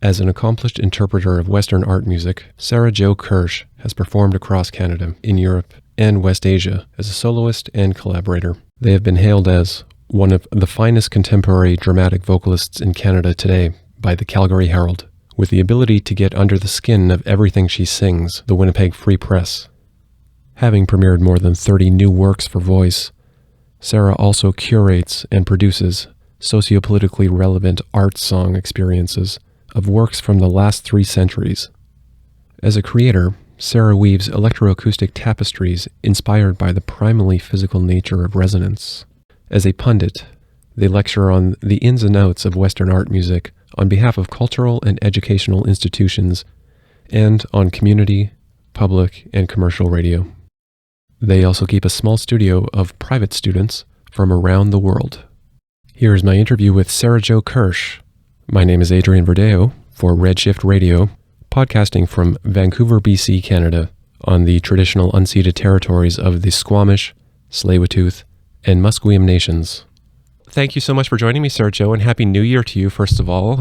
As an accomplished interpreter of Western art music, Sarah Jo Kirsch has performed across Canada, in Europe, and West Asia as a soloist and collaborator. They have been hailed as one of the finest contemporary dramatic vocalists in Canada today by the Calgary Herald, with the ability to get under the skin of everything she sings, the Winnipeg Free Press. Having premiered more than 30 new works for voice, Sarah also curates and produces socio-politically relevant art song experiences of works from the last 3 centuries. As a creator, Sarah weaves electroacoustic tapestries inspired by the primally physical nature of resonance. As a pundit, they lecture on the ins and outs of Western art music on behalf of cultural and educational institutions and on community, public, and commercial radio. They also keep a small studio of private students from around the world. Here is my interview with Sarah Jo Kirsch. My name is Adrian Verdejo for Redshift Radio, podcasting from Vancouver, BC, Canada, on the traditional unceded territories of the Squamish, Tsleil-Waututh, and Musqueam nations. Thank you so much for joining me, Sarah Jo, and Happy New Year to you, first of all.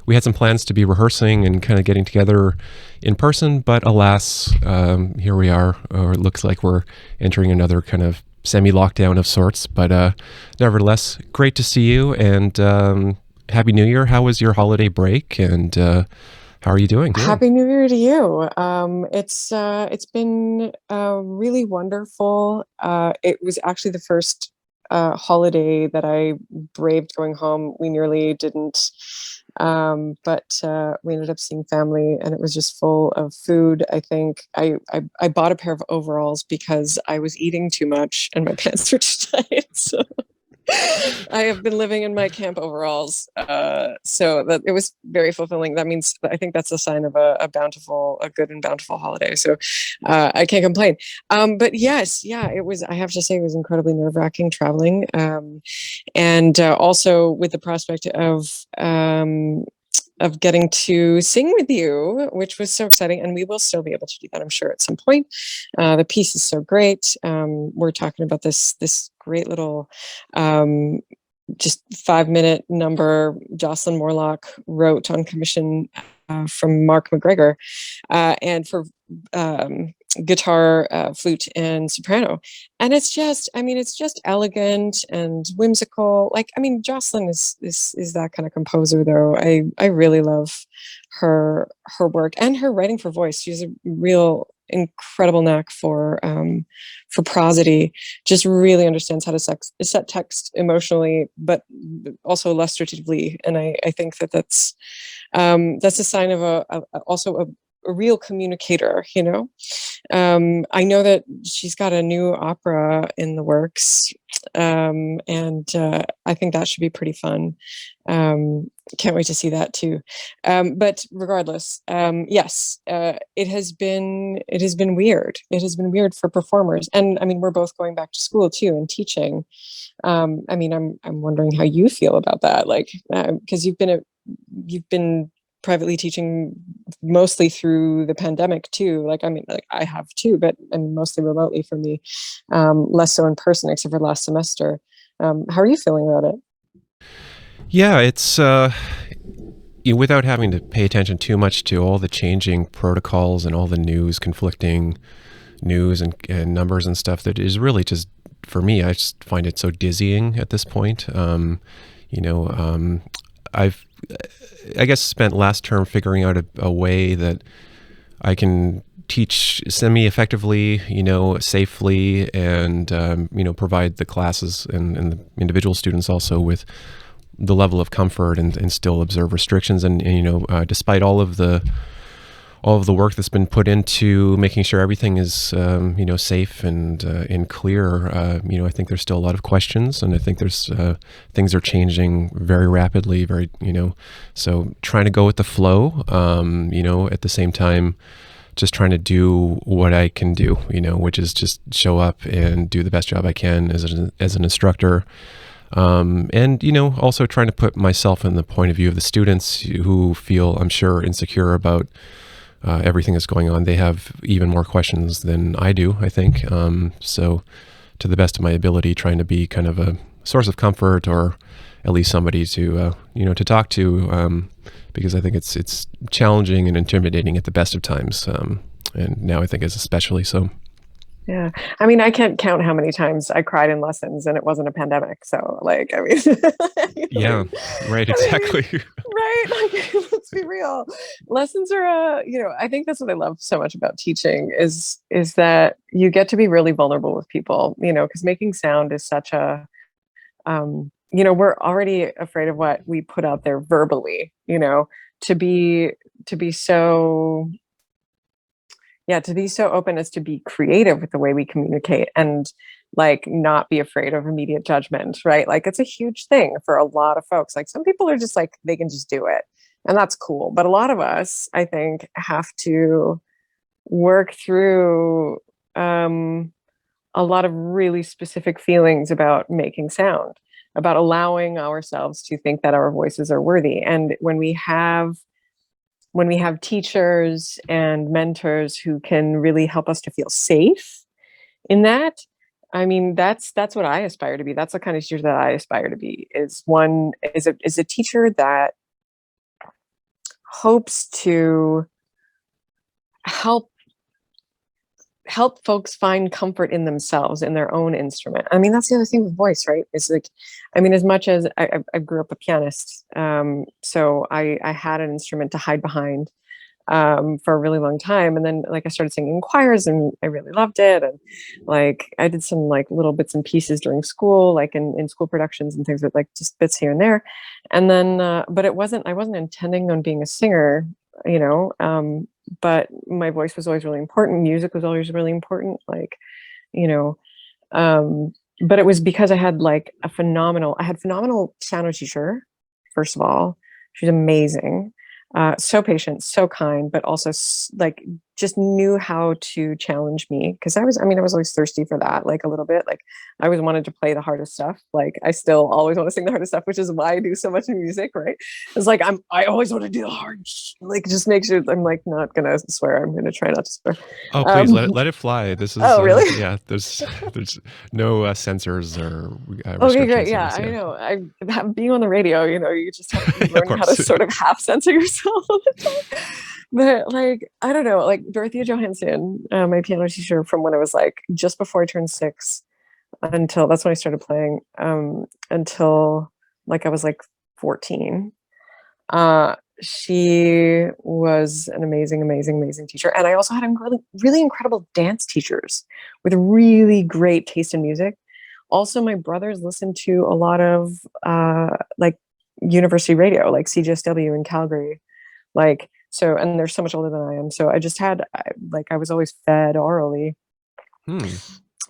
We had some plans to be rehearsing and kind of getting together in person, but alas, here we are. It looks like we're entering another kind of semi-lockdown of sorts, but nevertheless, great to see you, and Happy New Year. How was your holiday break, and how are you doing? Happy New Year to you. It's been really wonderful. It was actually the first holiday that I braved going home. We nearly didn't, but we ended up seeing family, and it was just full of food. I think I bought a pair of overalls because I was eating too much and my pants were too tight. So I have been living in my camp overalls, so that it was very fulfilling. That means I think that's a sign of a good and bountiful holiday. So I can't complain. But yes, it was. I have to say, it was incredibly nerve-wracking traveling, and also with the prospect of getting to sing with you, which was so exciting. And we will still be able to do that, I'm sure, at some point. The piece is so great. We're talking about this great little just 5-minute number Jocelyn Morlock wrote on commission from Mark McGregor, and for guitar, flute, and soprano. And it's just elegant and whimsical. Jocelyn is that kind of composer, though. I really love her work and her writing for voice. She's a real incredible knack for prosody. Just really understands how to set text emotionally, but also illustratively. And I think that's a sign of also a real communicator, you know. I know that she's got a new opera in the works, and I think that should be pretty fun. Can't wait to see that too. But regardless, yes, it has been weird. It has been weird for performers, and I mean, we're both going back to school too and teaching. I'm wondering how you feel about that, because you've been privately teaching mostly through the pandemic too. I have too, but mostly remotely for me, less so in person, except for last semester. How are you feeling about it? Yeah, it's without having to pay attention too much to all the changing protocols and all the conflicting news and numbers and stuff, that is really just, for me, I just find it so dizzying at this point. I've spent last term figuring out a way that I can teach semi-effectively, safely, and provide the classes and the individual students also with the level of comfort and still observe restrictions. And despite all of the work that's been put into making sure everything is safe and clear, I think there's still a lot of questions, and I think there's things are changing very rapidly, so trying to go with the flow, at the same time just trying to do what I can do, which is just show up and do the best job I can as an instructor. And also trying to put myself in the point of view of the students who feel, I'm sure, insecure about everything that's going on. They have even more questions than I do, I think. So to the best of my ability, trying to be kind of a source of comfort or at least somebody to to talk to, because I think it's challenging and intimidating at the best of times, and now I think it's especially so. Yeah. I mean, I can't count how many times I cried in lessons and it wasn't a pandemic. So like, I mean, Yeah, right. Exactly. right. Like, let's be real. Lessons are, I think that's what I love so much about teaching is that you get to be really vulnerable with people, because making sound is such a, we're already afraid of what we put out there verbally, to be so, to be so open as to be creative with the way we communicate and like not be afraid of immediate judgment, right? Like it's a huge thing for a lot of folks. Like some people are just like, they can just do it and that's cool. But a lot of us, I think, have to work through a lot of really specific feelings about making sound, about allowing ourselves to think that our voices are worthy. And when we have teachers and mentors who can really help us to feel safe in that, I mean, that's what I aspire to be. That's the kind of teacher that I aspire to be, is a teacher that hopes to help folks find comfort in themselves, in their own instrument. I mean, that's the other thing with voice, right? It's like, I mean, as much as I grew up a pianist, so I had an instrument to hide behind for a really long time. And then like I started singing in choirs and I really loved it. And like I did some like little bits and pieces during school, like in school productions and things, with like just bits here and there. And then, but I wasn't intending on being a singer, but my voice was always really important. Music was always really important. Like, but it was because I had phenomenal piano teacher. First of all, she's amazing. So patient, so kind, but also like just knew how to challenge me. Cause I was always thirsty for that, like a little bit. Like I always wanted to play the hardest stuff. Like I still always want to sing the hardest stuff, which is why I do so much music, right? It's like I always want to do the hard, like just make sure. I'm like not gonna swear. I'm gonna try not to swear. Oh, please let it fly. This is really? Yeah. There's no censors or okay, great. Yeah, I know. Being on the radio, you just have to learn how to sort of half censor yourself all the time. But like, I don't know, like Dorothea Johansson, my piano teacher from when I was like just before I turned 6 until that's when I started playing, until like I was like 14. She was an amazing teacher. And I also had really, really incredible dance teachers with really great taste in music. Also, my brothers listened to a lot of like university radio, like CJSW in Calgary. Like, so, and they're so much older than I am. So I just had, I was always fed orally.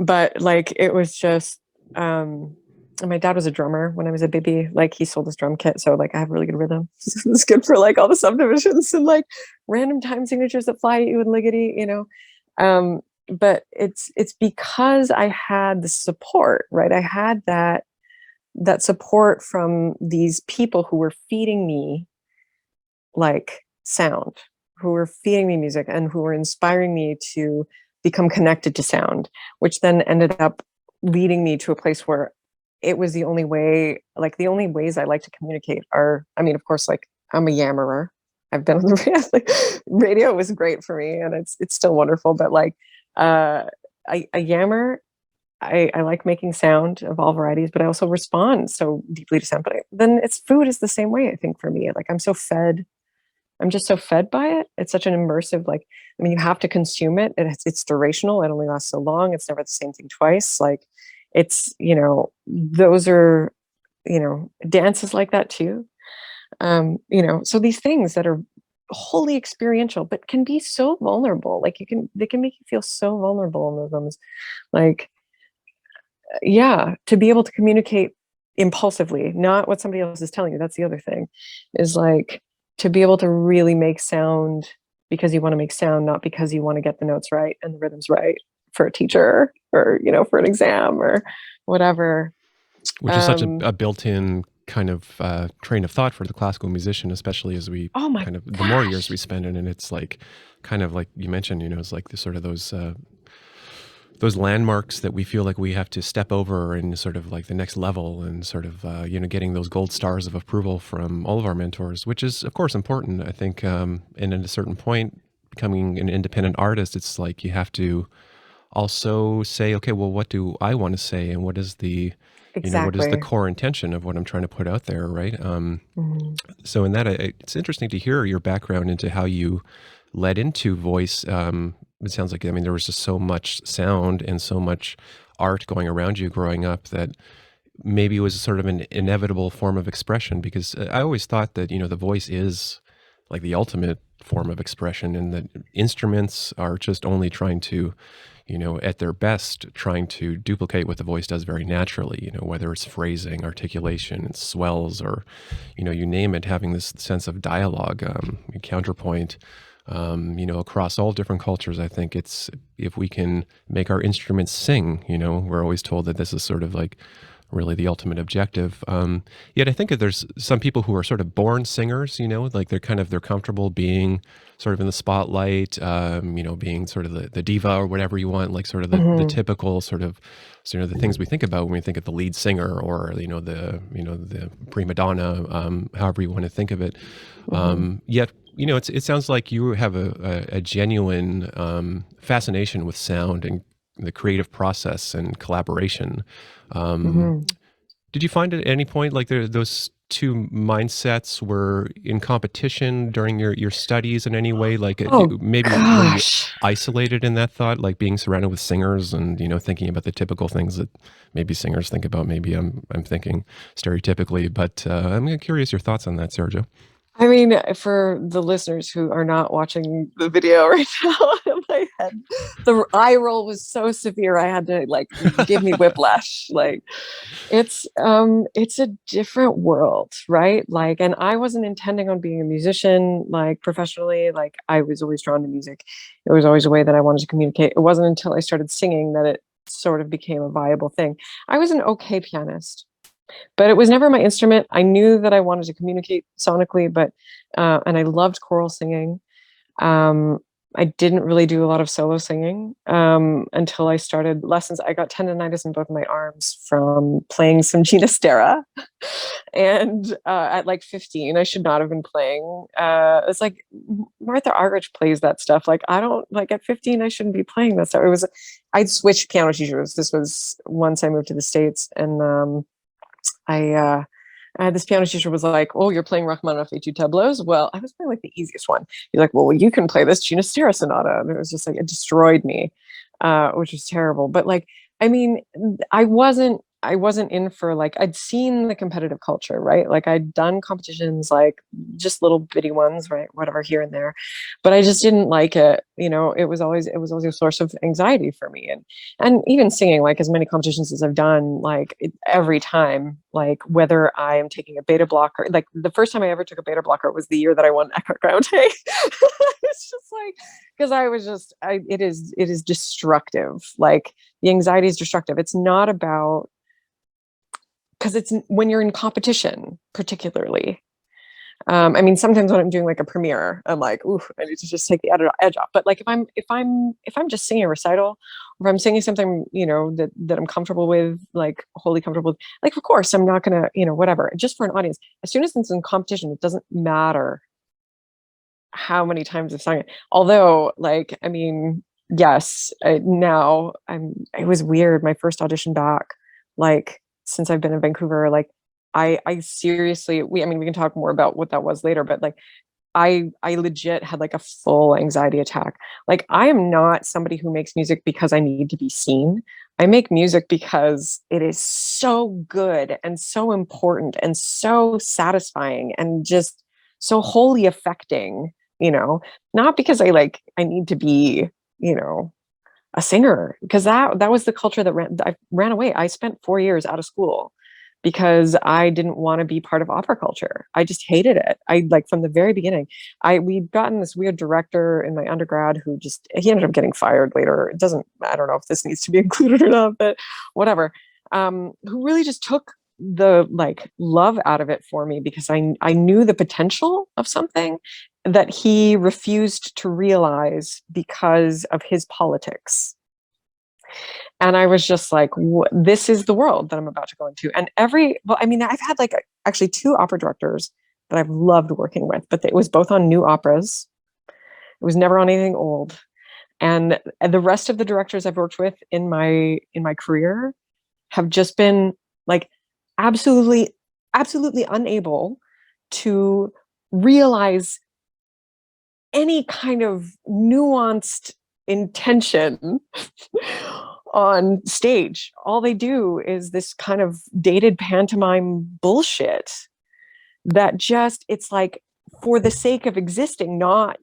But like, it was just, and my dad was a drummer when I was a baby. Like he sold his drum kit. So like I have really good rhythm. It's good for like all the subdivisions and like random time signatures that fly at you in Liggity, but it's because I had the support, right? I had that support from these people who were feeding me like sound, who were feeding me music and who were inspiring me to become connected to sound, which then ended up leading me to a place where it was the only way, like the only ways I like to communicate are, I mean, of course, like I'm a yammerer. I've been on the like, radio was great for me and it's still wonderful, but like I yammer. I like making sound of all varieties, but I also respond so deeply to sound. But then food is the same way, I think, for me. Like I'm just so fed by it. It's such an immersive, like, I mean, you have to consume it. It's durational. It only lasts so long. It's never the same thing twice. Like it's, those are, dances like that too. So these things that are wholly experiential, but can be so vulnerable. Like they can make you feel so vulnerable in those moments. Like, yeah, to be able to communicate impulsively, not what somebody else is telling you. That's the other thing, is like to be able to really make sound because you want to make sound, not because you want to get the notes right and the rhythms right for a teacher or, for an exam or whatever. Which is such a built-in kind of train of thought for the classical musician, especially as we the more years we spend in it. It's like kind of like you mentioned, it's like the sort of those those landmarks that we feel like we have to step over and sort of like the next level, and sort of, getting those gold stars of approval from all of our mentors, which is of course important. I think, and at a certain point, becoming an independent artist, it's like you have to also say, okay, well, what do I want to say? And what is what is the Exactly. core intention of what I'm trying to put out there, right? Mhm. So in that, it's interesting to hear your background into how you led into voice. It sounds like, I mean, there was just so much sound and so much art going around you growing up that maybe it was sort of an inevitable form of expression, because I always thought that, the voice is like the ultimate form of expression, and that instruments are just only trying to, at their best, trying to duplicate what the voice does very naturally, whether it's phrasing, articulation, and swells, or, you name it, having this sense of dialogue, counterpoint, across all different cultures. I think it's, if we can make our instruments sing, we're always told that this is sort of like really the ultimate objective. Yet I think that there's some people who are sort of born singers, like they're comfortable being sort of in the spotlight, being sort of the diva or whatever you want, like sort of the Mhm. typical sort of, the things we think about when we think of the lead singer, or, the prima donna, however you want to think of it. Mhm. Yet, it sounds like you have a genuine fascination with sound and the creative process and collaboration. Um, Mhm. did you find at any point like those two mindsets were in competition during your studies in any way? Like, Oh maybe were you gosh. isolated in that thought, like being surrounded with singers and, thinking about the typical things that maybe singers think about? Maybe I'm thinking stereotypically, but I'm curious your thoughts on that, Sarah Jo. I mean, for the listeners who are not watching the video right now, in my head, the eye roll was so severe. I had to like give me whiplash. Like it's a different world, right? Like, and I wasn't intending on being a musician, like professionally. Like I was always drawn to music. It was always a way that I wanted to communicate. It wasn't until I started singing that it sort of became a viable thing. I was an okay pianist, but it was never my instrument. I knew that I wanted to communicate sonically, but and I loved choral singing. Um, I didn't really do a lot of solo singing until I started lessons. I got tendonitis in both my arms from playing some Gina Stara, and at like 15, I should not have been playing. It's like Martha Argerich plays that stuff. Like I don't like at 15, I shouldn't be playing that stuff. It was I'd switched piano teachers. This was once I moved to the States, and I had this piano teacher was like, "Oh, you're playing Rachmaninoff Etude tableaus." Well, I was playing like the easiest one. He's like, "Well, you can play this Gina Stara sonata," and it was just like it destroyed me, which was terrible. But like, I mean, I wasn't in for like I'd seen the competitive culture, right? Like I'd done competitions, like just little bitty ones, right? Whatever here and there, but I just didn't like it. It was always a source of anxiety for me, and even singing, like as many competitions as I've done, like every time, like whether I am taking a beta blocker, like the first time I ever took a beta blocker was the year that I won Eckhart Grande. It's just like because it is destructive. Like the anxiety is destructive. It's not about because it's when you're in competition, particularly. I mean, sometimes when I'm doing like a premiere, I'm like, "Ooh, I need to just take the edge off." But like if I'm just singing a recital, or if I'm singing something, that I'm comfortable with, like wholly comfortable with, like of course I'm not gonna, whatever. Just for an audience, as soon as it's in competition, it doesn't matter how many times I've sung it. Although, like, I mean, yes, now it was weird. My first audition back, like since I've been in Vancouver, like I seriously, I mean, we can talk more about what that was later, but like I legit had like a full anxiety attack. Like I am not somebody who makes music because I need to be seen. I make music because it is so good and so important and so satisfying and just so wholly affecting, not because I need to be, you know, a singer, because that was the culture that I ran away. I spent 4 years out of school because I didn't want to be part of opera culture. I just hated it. I like from the very beginning. We'd gotten this weird director in my undergrad who he ended up getting fired later. I don't know if this needs to be included or not, but whatever. Who really just took the like love out of it for me because I knew the potential of something that he refused to realize because of his politics. And I was just like, this is the world that I'm about to go into. And I've had like actually 2 opera directors that I've loved working with, but it was both on new operas. It was never on anything old. And the rest of the directors I've worked with in my career have just been like absolutely unable to realize any kind of nuanced intention on stage. All they do is this kind of dated pantomime bullshit that just, it's like for the sake of existing, not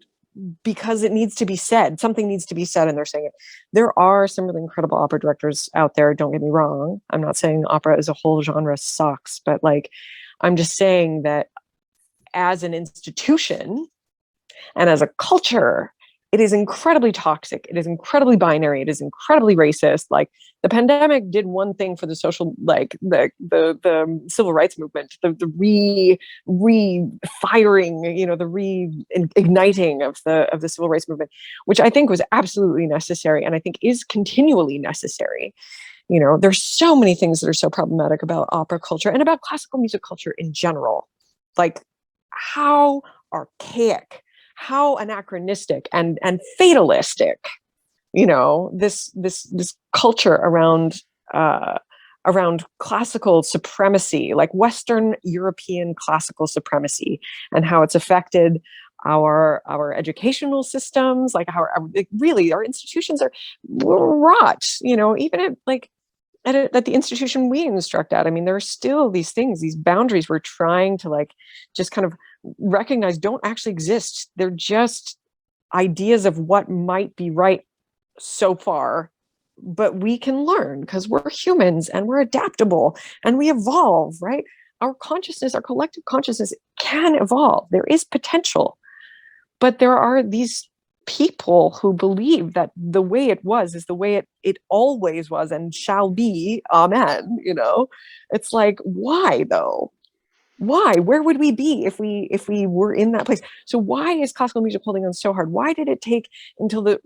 because it needs to be said. Something needs to be said and they're saying it. There are some really incredible opera directors out there, don't get me wrong. I'm not saying opera as a whole genre sucks, but like, I'm just saying that as an institution and as a culture, it is incredibly toxic. It is incredibly binary. It is incredibly racist. Like the pandemic did one thing for the social, like the civil rights movement, the re-firing, the re-igniting of the civil rights movement, which I think was absolutely necessary, and I think is continually necessary. There's so many things that are so problematic about opera culture and about classical music culture in general, like how archaic, how anachronistic and fatalistic, this culture around classical supremacy, like Western European classical supremacy, and how it's affected our educational systems, like how our institutions are rot, even at the institution we instruct at. I mean, there are still these things, these boundaries we're trying to like just kind of recognize don't actually exist. They're just ideas of what might be right so far, but we can learn because we're humans and we're adaptable and we evolve, right? Our consciousness, our collective consciousness can evolve. There is potential, but there are these people who believe that the way it was is the way it always was and shall be. Amen. It's like, why though? Why? Where would we be if we were in that place? So why is classical music holding on so hard? Why did it take until the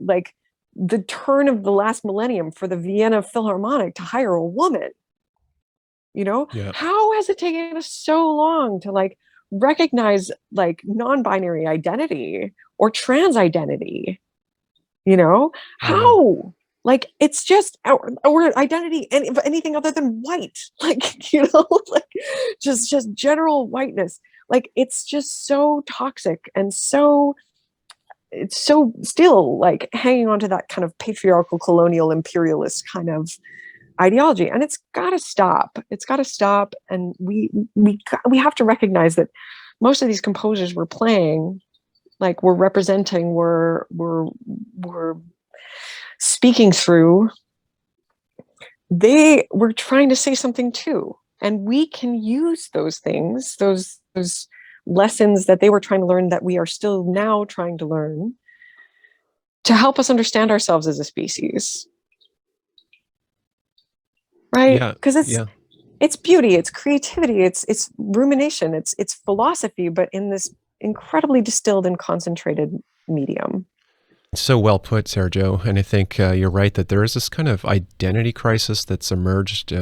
turn of the last millennium for the Vienna Philharmonic to hire a woman? Yeah. How has it taken us so long to like recognize like non-binary identity or trans identity? How? Like it's just our identity and anything other than white, like like just general whiteness. Like it's just so toxic and it's so still like hanging on to that kind of patriarchal, colonial, imperialist kind of ideology, and it's got to stop. It's got to stop, and we have to recognize that most of these composers we're playing, like we're representing, we're speaking through, they were trying to say something too, and we can use those things, those lessons that they were trying to learn, that we are still now trying to learn, to help us understand ourselves as a species, right? Because it's beauty, it's creativity, it's rumination, it's philosophy, but in this incredibly distilled and concentrated medium. So well put, Sarah Jo. And I think you're right that there is this kind of identity crisis that's emerged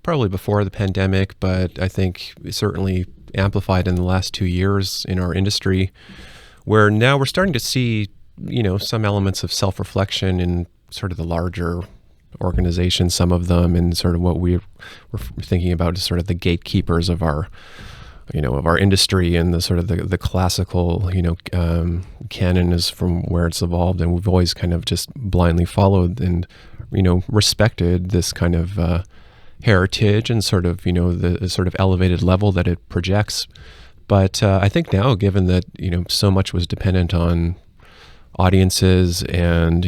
probably before the pandemic, but I think certainly amplified in the last 2 years in our industry, where now we're starting to see, some elements of self-reflection in sort of the larger organizations, some of them, and sort of what we're thinking about is sort of the gatekeepers of our of our industry, and the sort of the classical, canon is from where it's evolved, and we've always kind of just blindly followed and, respected this kind of heritage and sort of, the sort of elevated level that it projects. But I think now, given that, so much was dependent on audiences and,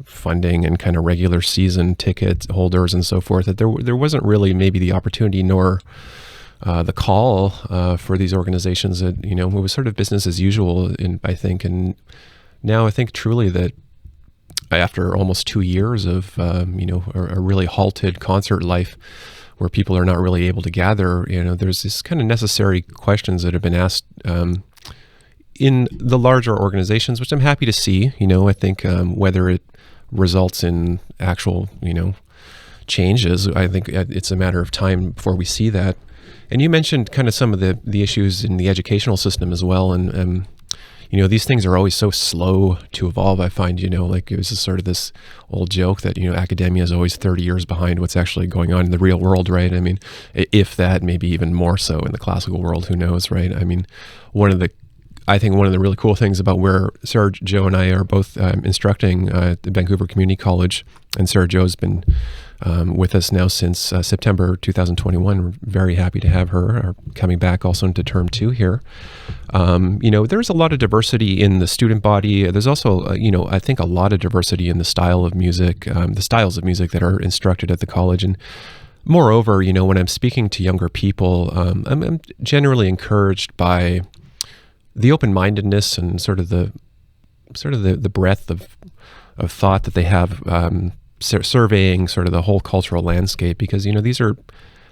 funding and kind of regular season ticket holders and so forth, that there wasn't really maybe the opportunity nor the call for these organizations that, it was sort of business as usual, I think. And now I think truly that after almost 2 years of, a really halted concert life where people are not really able to gather, there's this kind of necessary questions that have been asked in the larger organizations, which I'm happy to see. I think whether it results in actual, changes. I think it's a matter of time before we see that. And you mentioned kind of some of the issues in the educational system as well. And these things are always so slow to evolve. I find, like it was just sort of this old joke that, academia is always 30 years behind what's actually going on in the real world, right? I mean, if that, maybe even more so in the classical world, who knows, right? I mean, I think one of the really cool things about where Sarah Jo and I are both instructing at the Vancouver Community College, and Sarah Jo's been with us now since September 2021. We're very happy to have her coming back also into term 2 here. There's a lot of diversity in the student body. There's also, I think a lot of diversity in the style of music, the styles of music that are instructed at the college. And moreover, when I'm speaking to younger people, I'm generally encouraged by the open-mindedness and sort of the breadth of thought that they have, surveying sort of the whole cultural landscape, because these are,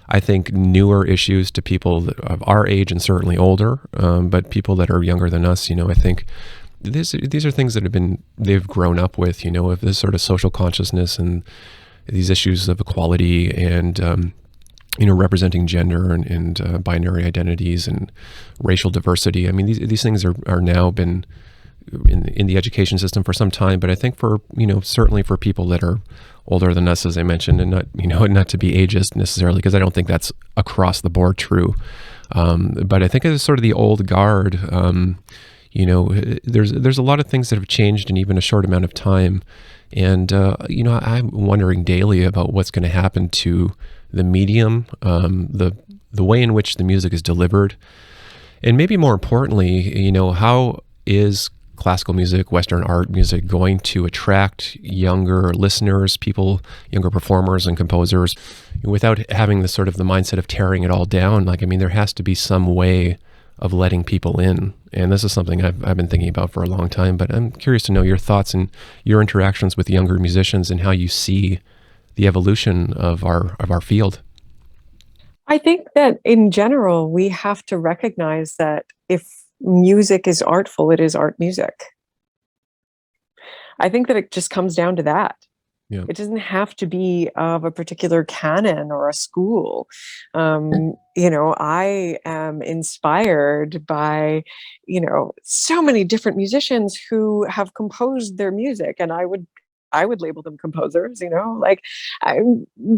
I think, newer issues to people of our age and certainly older, but people that are younger than us, I think these are things that they've grown up with, of this sort of social consciousness and these issues of equality and representing gender and binary identities and racial diversity. I mean, these things are now been in the education system for some time, but I think for, certainly for people that are older than us, as I mentioned, and not to be ageist necessarily, because I don't think that's across the board true. But I think it's sort of the old guard, there's a lot of things that have changed in even a short amount of time. And, I'm wondering daily about what's going to happen to the medium, the way in which the music is delivered. And maybe more importantly, how is classical music, Western art music going to attract younger listeners, younger performers and composers, without having the sort of the mindset of tearing it all down? There has to be some way of letting people in. And this is something I've been thinking about for a long time, but I'm curious to know your thoughts and your interactions with younger musicians and how you see the evolution of our field. I think that in general, we have to recognize that if music is artful, it is art music. I think that it just comes down to that. Yeah. It doesn't have to be of a particular canon or a school. I am inspired by, so many different musicians who have composed their music, and I would label them composers,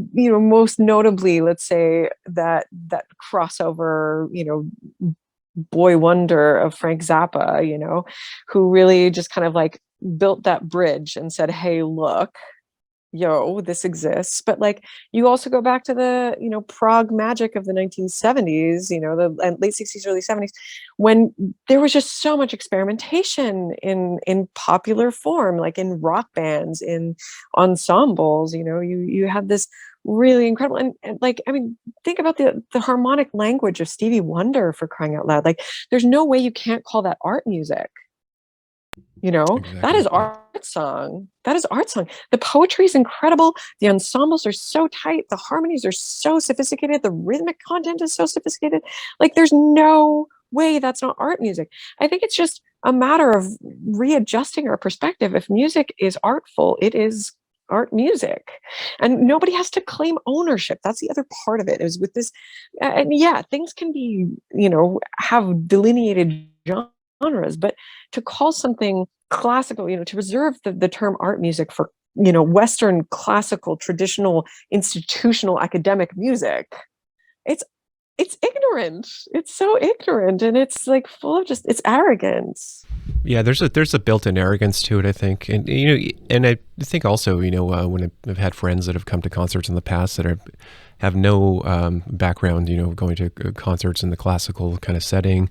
most notably, let's say that crossover, boy wonder of Frank Zappa, who really just kind of like built that bridge and said, hey, look, this exists. But you also go back to the, prog magic of the 1970s, the late 60s, early 70s, when there was just so much experimentation in popular form, like in rock bands, in ensembles, you had this really incredible. And think about the harmonic language of Stevie Wonder, for crying out loud. There's no way you can't call that art music. Exactly. That is art song. The poetry is incredible. The ensembles are so tight. The harmonies are so sophisticated. The rhythmic content is so sophisticated. There's no way that's not art music. I think it's just a matter of readjusting our perspective. If music is artful, it is art music, and nobody has to claim ownership. That's the other part of it, is with this. And yeah, things can be, have delineated genres, but to call something classical, to reserve the term art music for, Western classical, traditional, institutional, academic music, it's ignorant. It's so ignorant, and it's full of it's arrogance. Yeah, there's a built-in arrogance to it, I think, and and I think also, when I've had friends that have come to concerts in the past that have no background, going to concerts in the classical kind of setting.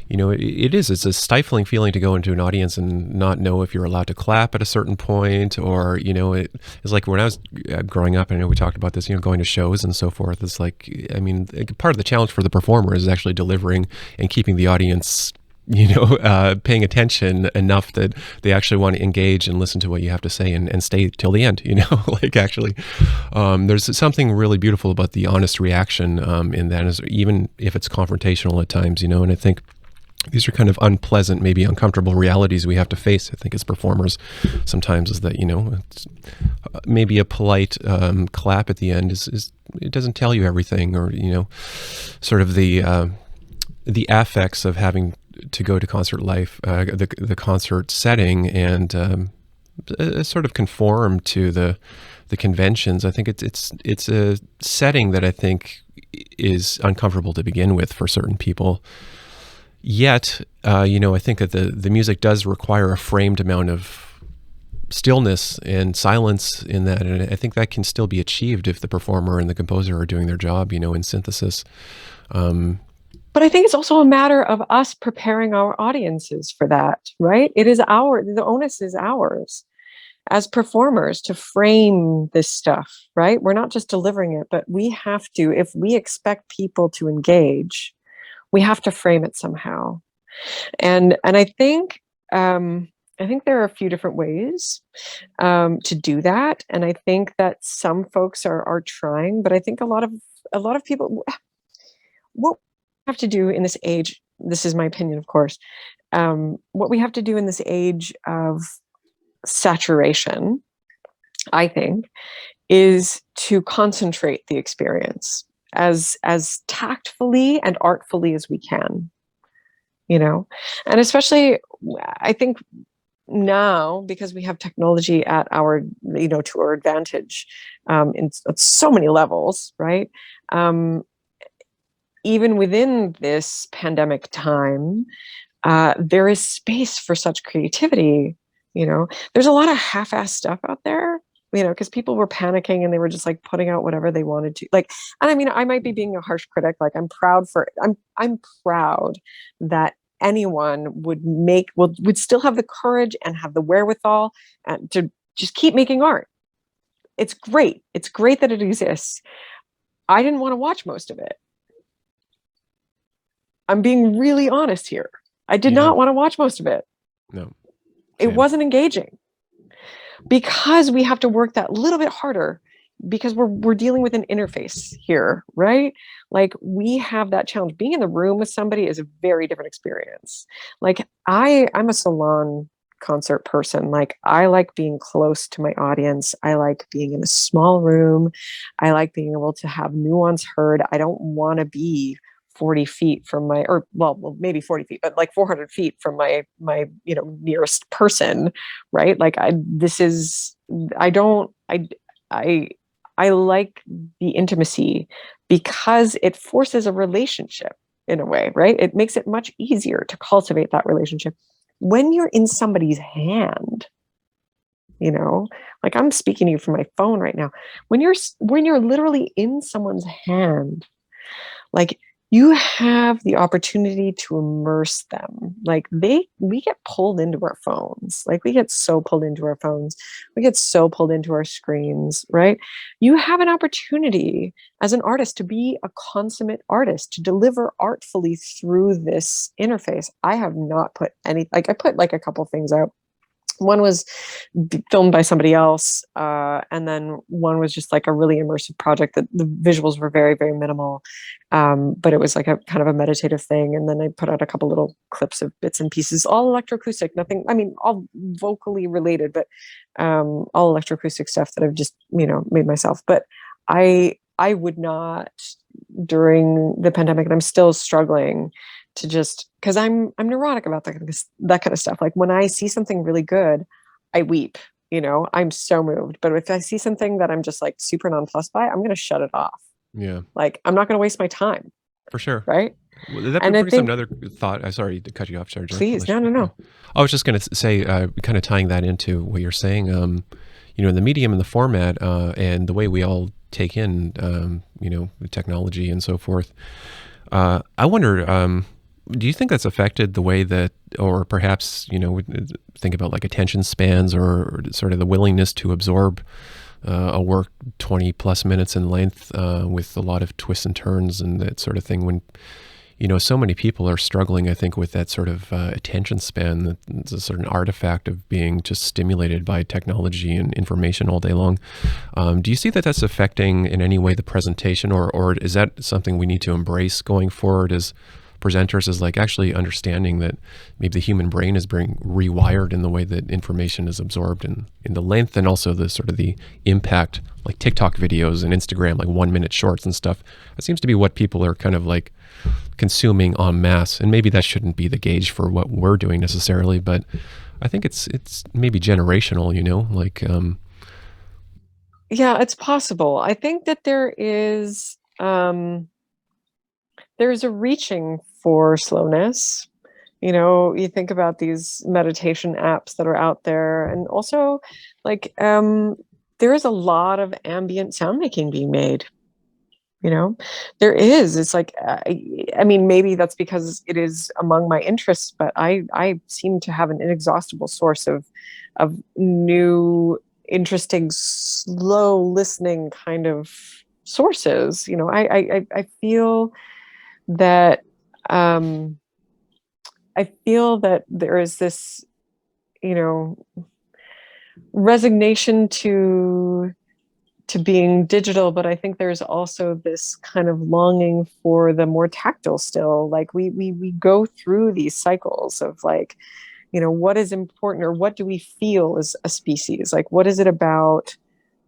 It's a stifling feeling to go into an audience and not know if you're allowed to clap at a certain point, or, it's like when I was growing up, I know we talked about this, going to shows and so forth. It's part of the challenge for the performer is actually delivering and keeping the audience, paying attention enough that they actually want to engage and listen to what you have to say and stay till the end, there's something really beautiful about the honest reaction in that, even if it's confrontational at times, and I think these are kind of unpleasant, maybe uncomfortable realities we have to face, I think, as performers sometimes, is that, it's, maybe a polite clap at the end is it doesn't tell you everything, or, sort of the affects of having to go to concert life, the concert setting, and sort of conform to the conventions. I think it's a setting that I think is uncomfortable to begin with for certain people. Yet, I think that the music does require a framed amount of stillness and silence in that, and I think that can still be achieved if the performer and the composer are doing their job, in synthesis. But I think it's also a matter of us preparing our audiences for that, right? The onus is ours as performers to frame this stuff, right? We're not just delivering it, but we have to, if we expect people to engage, we have to frame it somehow. And I think there are a few different ways to do that. And I think that some folks are trying, but I think a lot of people, what we have to do in this age, this is my opinion, of course, what we have to do in this age of saturation, I think, is to concentrate the experience as tactfully and artfully as we can, and especially I think now, because we have technology at our, to our advantage, in so many levels, right? Even within this pandemic time, there is space for such creativity. There's a lot of half-assed stuff out there, because people were panicking and they were just like putting out whatever they wanted to. Like, and I mean, I might be being a harsh critic. Like, I'm proud that anyone would still have the courage and have the wherewithal and to just keep making art. It's great. It's great that it exists. I didn't want to watch most of it. I'm being really honest here. I did not want to watch most of it. No. It wasn't engaging, because we have to work that little bit harder, because we're dealing with an interface here, right? Like, we have that challenge. Being in the room with somebody is a very different experience. Like, I'm a salon concert person. Like, I like being close to my audience. I like being in a small room. I like being able to have nuance heard. I don't want to be 40 feet from maybe 40 feet, but like 400 feet from my nearest person, right? Like, I like the intimacy, because it forces a relationship in a way, right? It makes it much easier to cultivate that relationship when you're in somebody's hand. Like, I'm speaking to you from my phone right now. When you're literally in someone's hand, like, you have the opportunity to immerse them. Like, we get pulled into our phones. Like, we get so pulled into our phones. We get so pulled into our screens, right? You have an opportunity as an artist to be a consummate artist, to deliver artfully through this interface. I have not put I put like a couple things out. One was filmed by somebody else, and then one was just like a really immersive project that the visuals were very, very minimal, but it was like a kind of a meditative thing. And then I put out a couple little clips of bits and pieces, all electroacoustic, nothing, I mean, all vocally related, but all electroacoustic stuff that I've just, made myself. But I would not, during the pandemic, and I'm still struggling to just, because I'm neurotic about that kind of stuff. Like, when I see something really good, I weep, I'm so moved. But if I see something that I'm just like super nonplussed by, I'm going to shut it off. Yeah. Like, I'm not going to waste my time. For sure. Right. Well, that brings up another thought. I'm sorry to cut you off, Sarah Jo. Please. No. I was just going to say, kind of tying that into what you're saying, the medium and the format, and the way we all take in, technology and so forth. I wonder, do you think that's affected the way that, or perhaps, think about like attention spans, or sort of the willingness to absorb a work 20 plus minutes in length, with a lot of twists and turns and that sort of thing, when, so many people are struggling, I think, with that sort of attention span. That's a sort of an artifact of being just stimulated by technology and information all day long. Do you see that that's affecting in any way the presentation, or is that something we need to embrace going forward as presenters is like actually understanding that maybe the human brain is being rewired in the way that information is absorbed in the length, and also the sort of the impact, like TikTok videos and Instagram, like 1 minute shorts and stuff. It seems to be what people are kind of like consuming en masse. And maybe that shouldn't be the gauge for what we're doing necessarily, but I think it's maybe generational, like, yeah, it's possible. I think that there's a reaching for slowness. You think about these meditation apps that are out there, and also like there is a lot of ambient sound making being made. There is. It's like, I mean, maybe that's because it is among my interests, but I seem to have an inexhaustible source of new, interesting, slow listening kind of sources. I feel that there is this, resignation to being digital, but I think there's also this kind of longing for the more tactile still. Like we go through these cycles of like, what is important, or what do we feel as a species? Like, what is it about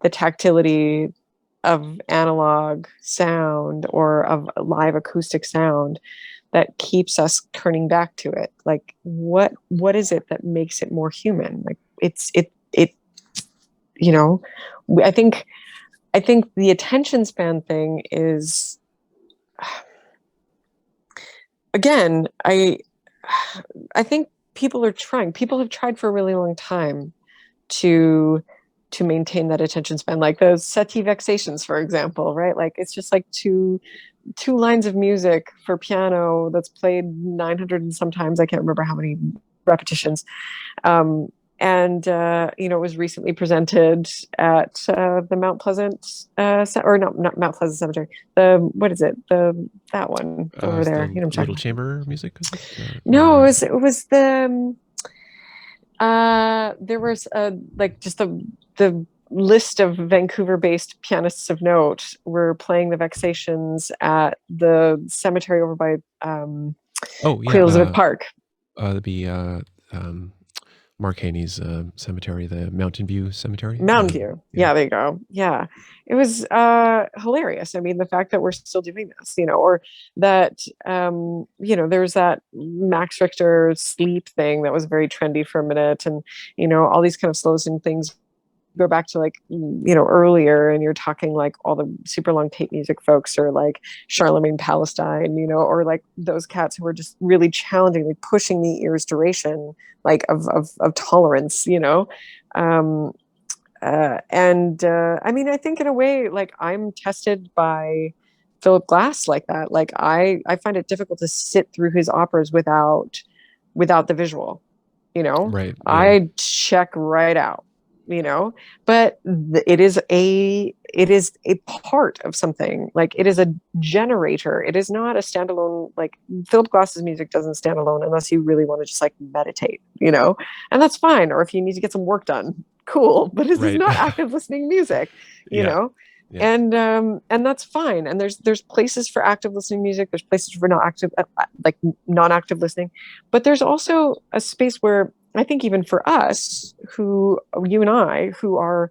the tactility of analog sound or of live acoustic sound that keeps us turning back to it? Like, what is it that makes it more human? Like I think the attention span thing is, again, I think people have tried for a really long time to maintain that attention span, like those sati vexations, for example, right? Like, it's just like two lines of music for piano that's played 900 and sometimes, I can't remember how many repetitions. It was recently presented at the Mount Pleasant, or not Mount Pleasant Cemetery. What is it? That one over there. The Little Chamber music? No, it was the. There was like just the list of Vancouver-based pianists of note were playing the Vexations at the cemetery over by Queen Elizabeth Park. That'd be Mark Haney's cemetery, the Mountain View Cemetery. Mountain View. Yeah, there you go. Yeah. It was hilarious. I mean, the fact that we're still doing this, or that, there's that Max Richter sleep thing that was very trendy for a minute. And, all these kind of slow listening things go back to like, earlier, and you're talking like all the super long tape music folks, or like Charlemagne Palestine, or like those cats who were just really challenging, like pushing the ear's duration, like of tolerance, I mean, I think in a way, like I'm tested by Philip Glass like that. Like I find it difficult to sit through his operas without the visual, Right. Yeah. I check right out. But it is a part of something. Like, it is a generator. It is not a standalone. Like, Philip Glass's music doesn't stand alone unless you really want to just like meditate, and that's fine. Or if you need to get some work done, cool. But this is not active listening music, you know. Yeah. And that's fine. And there's places for active listening music. There's places for non-active listening. But there's also a space where I think even for us, you and I, who are,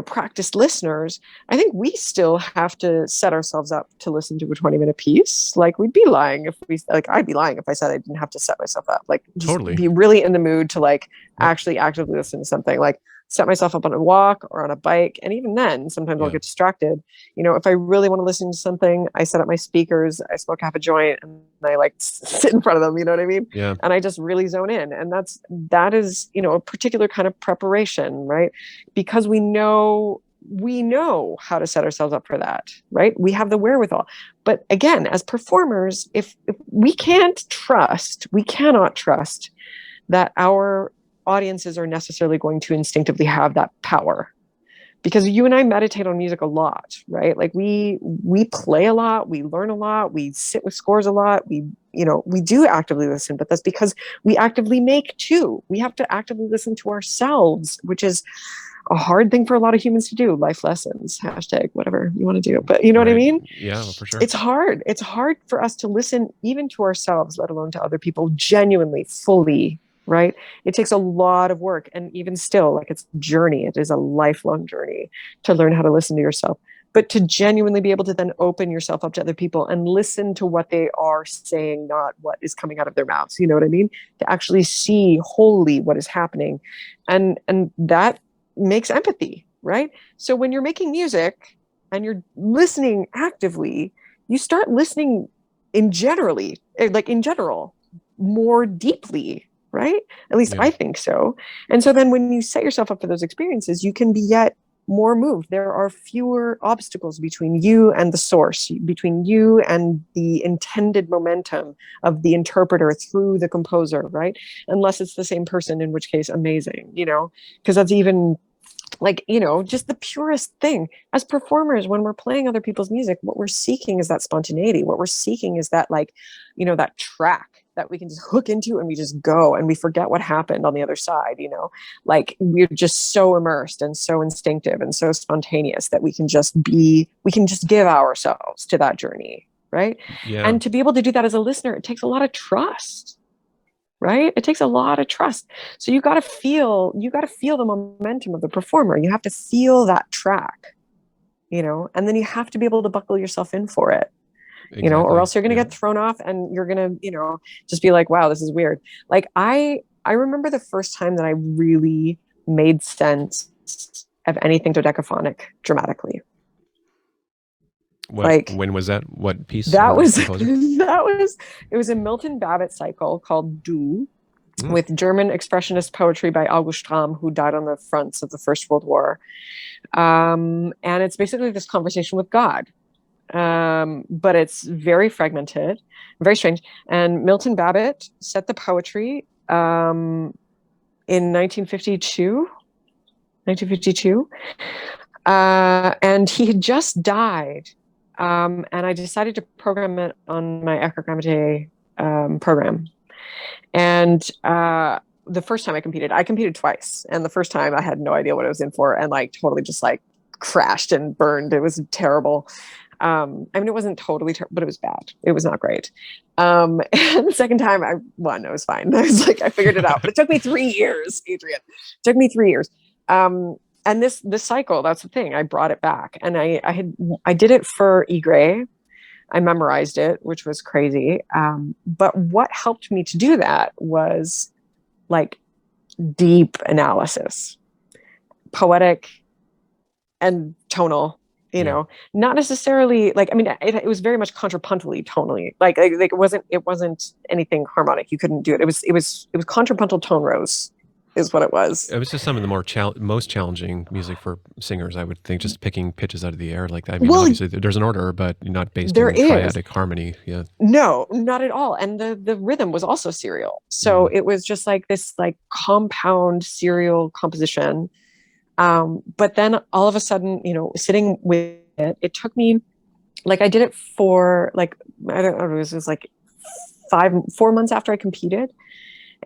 practiced listeners, I think we still have to set ourselves up to listen to a 20-minute piece. Like, I'd be lying if I said I didn't have to set myself up. Like, just totally be really in the mood to like actually actively listen to something. Like, set myself up on a walk or on a bike. And even then, sometimes I'll get distracted. If I really want to listen to something, I set up my speakers, I smoke half a joint, and I like sit in front of them, you know what I mean? Yeah. And I just really zone in. And that is, a particular kind of preparation, right? Because we know how to set ourselves up for that, right? We have the wherewithal. But again, as performers, if we cannot trust that our audiences are necessarily going to instinctively have that power, because you and I meditate on music a lot, right? Like we play a lot, we learn a lot, we sit with scores a lot, we do actively listen, but that's because we actively make too. We have to actively listen to ourselves, which is a hard thing for a lot of humans to do. Life lessons, hashtag whatever you want to do, but you know what I mean? Yeah, for sure. It's hard. It's hard for us to listen even to ourselves, let alone to other people, genuinely, fully, right? It takes a lot of work. And even still, like, it's a journey. It is a lifelong journey to learn how to listen to yourself, but to genuinely be able to then open yourself up to other people and listen to what they are saying, not what is coming out of their mouths. You know what I mean? To actually see wholly what is happening. And that makes empathy, right? So when you're making music and you're listening actively, you start listening in general, more deeply, right? At least I think so. And so then when you set yourself up for those experiences, you can be yet more moved. There are fewer obstacles between you and the source, between you and the intended momentum of the interpreter through the composer, right? Unless it's the same person, in which case, amazing, because that's even like, just the purest thing. As performers, when we're playing other people's music, what we're seeking is that spontaneity. What we're seeking is that, like, that track that we can just hook into and we just go and we forget what happened on the other side, like we're just so immersed and so instinctive and so spontaneous that we can just give ourselves to that journey, right? Yeah. And to be able to do that as a listener, it takes a lot of trust, right? It takes a lot of trust. So you got to feel the momentum of the performer. You have to feel that track, and then you have to be able to buckle yourself in for it. Exactly. Or else you're going to get thrown off and you're going to, just be like, wow, this is weird. Like I remember the first time that I really made sense of anything dodecaphonic dramatically. When was that? What piece? It was a Milton Babbitt cycle called Du, with German expressionist poetry by August Strahm, who died on the fronts of the First World War. And it's basically this conversation with God. But it's very fragmented, very strange. And Milton Babbitt set the poetry in 1952. And he had just died. And I decided to program it on my Echogrammaté program. And the first time I competed twice. And the first time I had no idea what I was in for, and like totally just like crashed and burned. It was terrible. It wasn't totally terrible, but it was bad. It was not great. And the second time I won, it was fine. I was like, I figured it out, but it took me 3 years, Adrian. It took me 3 years. And this cycle, that's the thing. I brought it back, and I did it for Ygritte. I memorized it, which was crazy. But what helped me to do that was like deep analysis, poetic and tonal. Not necessarily like, it was very much contrapuntally tonally, like it wasn't anything harmonic. You couldn't do it. It was contrapuntal tone rows is what it was. It was just some of the most challenging music for singers, I would think, just picking pitches out of the air like that. Obviously there's an order, but not based on triadic harmony. Yeah. No, not at all. And the rhythm was also serial. So it was just like this like compound serial composition. But then all of a sudden, sitting with it, it took me, like, I did it for like, I don't know, it was like 4 months after I competed.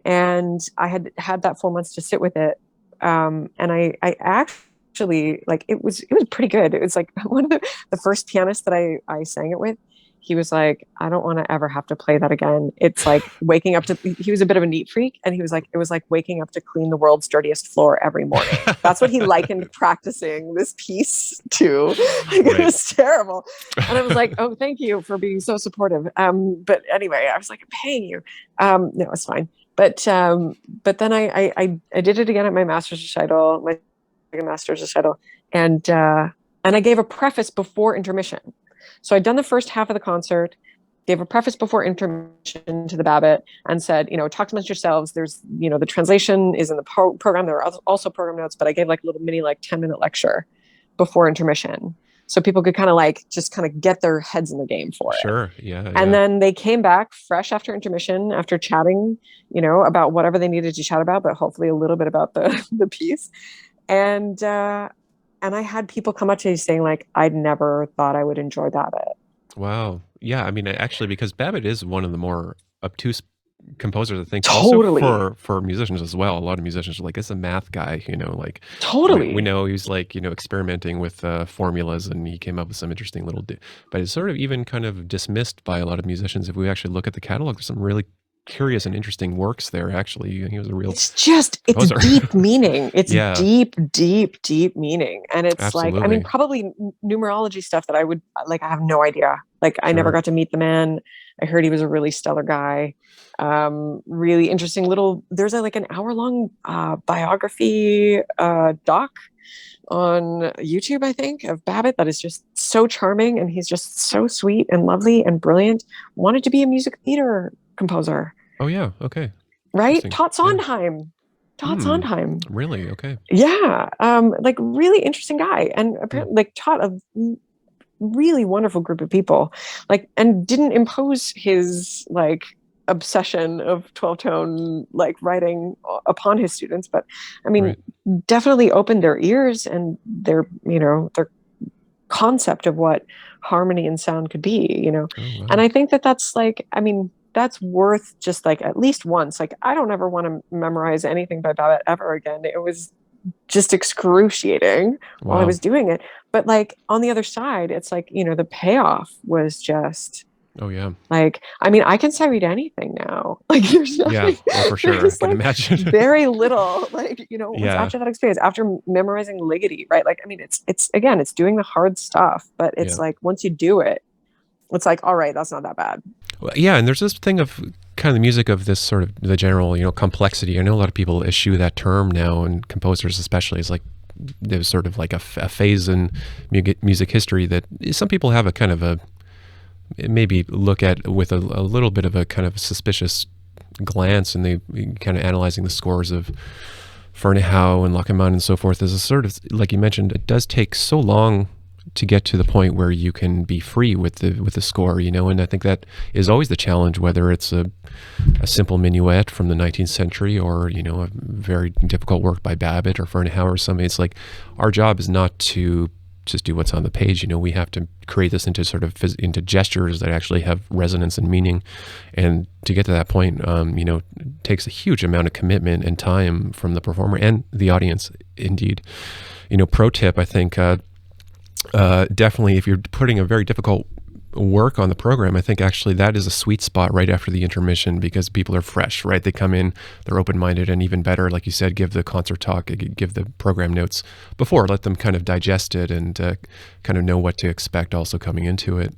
And I had that 4 months to sit with it. And I actually, like, it was pretty good. It was like one of the first pianists that I sang it with. He was like, I don't want to ever have to play that again. It's like waking up to, he was a bit of a neat freak. And he was like, it was like waking up to clean the world's dirtiest floor every morning. That's what he likened practicing this piece to. Like, it was terrible. And I was like, oh, thank you for being so supportive. But anyway, I was like, I'm paying you. No, it's fine. But then I did it again at my master's recital, and I gave a preface before intermission. So I'd done the first half of the concert, gave a preface before intermission to the Babbitt, and said, talk amongst yourselves. There's, the translation is in the program. There are also program notes, but I gave like a little mini, like 10-minute lecture before intermission. So people could kind of get their heads in the game for it. Sure. Yeah. And then they came back fresh after intermission, after chatting, about whatever they needed to chat about, but hopefully a little bit about the piece. And And I had people come up to me saying like, I'd never thought I would enjoy Babbitt. Wow. Yeah, I mean, actually, because Babbitt is one of the more obtuse composers, I think, also Totally. for musicians as well. A lot of musicians are like, "It's a math guy," like we Totally. know he's like experimenting with formulas, and he came up with some interesting little. But it's sort of even kind of dismissed by a lot of musicians. If we actually look at the catalog, there's some really curious and interesting works there. Actually, he was a real It's composer. deep meaning. It's Yeah, deep, deep, deep meaning. And it's like, I mean, absolutely. probably numerology stuff that I would like, I have no idea. Like, I never Sure. got to meet the man. I heard he was a really stellar guy. Really interesting little, there's like an hour-long biography doc on YouTube, I think, of Babbitt that is just so charming, and he's just so sweet and lovely and brilliant. Wanted to be a music theater composer, Oh yeah. Okay. right? Interesting. Todd Yeah. Sondheim. Todd Hmm. Sondheim. Really? Okay. Yeah. Like really interesting guy. And apparently like taught a really wonderful group of people. Like, and didn't impose his like obsession of 12-tone like writing upon his students, but I mean, Right. definitely opened their ears and their concept of what harmony and sound could be. Oh wow. And I think that that's like, I mean, that's worth just like at least once. Like, I don't ever want to memorize anything by Babbitt ever again. It was just excruciating while I Wow. was doing it. But like on the other side, it's like, the payoff was just Oh yeah. like, I mean, I can sight read anything now. Like there's Yeah. nothing, Oh, for sure. I there's can like imagine. very little, like, was Yeah. after that experience, after memorizing Ligeti, right? Like, I mean, it's again, it's doing the hard stuff, but it's Yeah. like, once you do it, it's like, all right, that's not that bad. Well, yeah, and there's this thing of kind of the music of this sort of the general, complexity. I know a lot of people eschew that term now, and composers especially. It's like there's sort of like a phase in music history that some people have a kind of a maybe look at with a little bit of a kind of suspicious glance, and they kind of analyzing the scores of Verdejo and Lachenmann and so forth. As a sort of, like you mentioned, it does take so long to get to the point where you can be free with the score, and I think that is always the challenge, whether it's a simple minuet from the 19th century or a very difficult work by Babbitt or Verdejo or something. It's like our job is not to just do what's on the page. We have to create this into sort of into gestures that actually have resonance and meaning, and to get to that point, takes a huge amount of commitment and time from the performer and the audience. Indeed, pro tip, I think. Definitely, if you're putting a very difficult work on the program, I think actually that is a sweet spot right after the intermission, because people are fresh, right? They come in, they're open-minded, and even better, like you said, give the concert talk, give the program notes before, let them kind of digest it and kind of know what to expect also coming into it.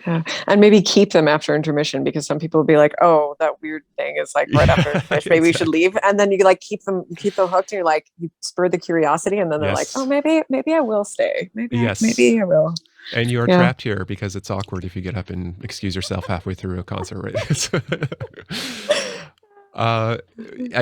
Yeah. And maybe keep them after intermission, because some people will be like, oh, that weird thing is like right after intermission, maybe we should leave. And then you like keep them hooked, and you're like, you spur the curiosity, and then they're like, oh, maybe I will stay. Maybe I will. And you are trapped here because it's awkward if you get up and excuse yourself halfway through a concert, right?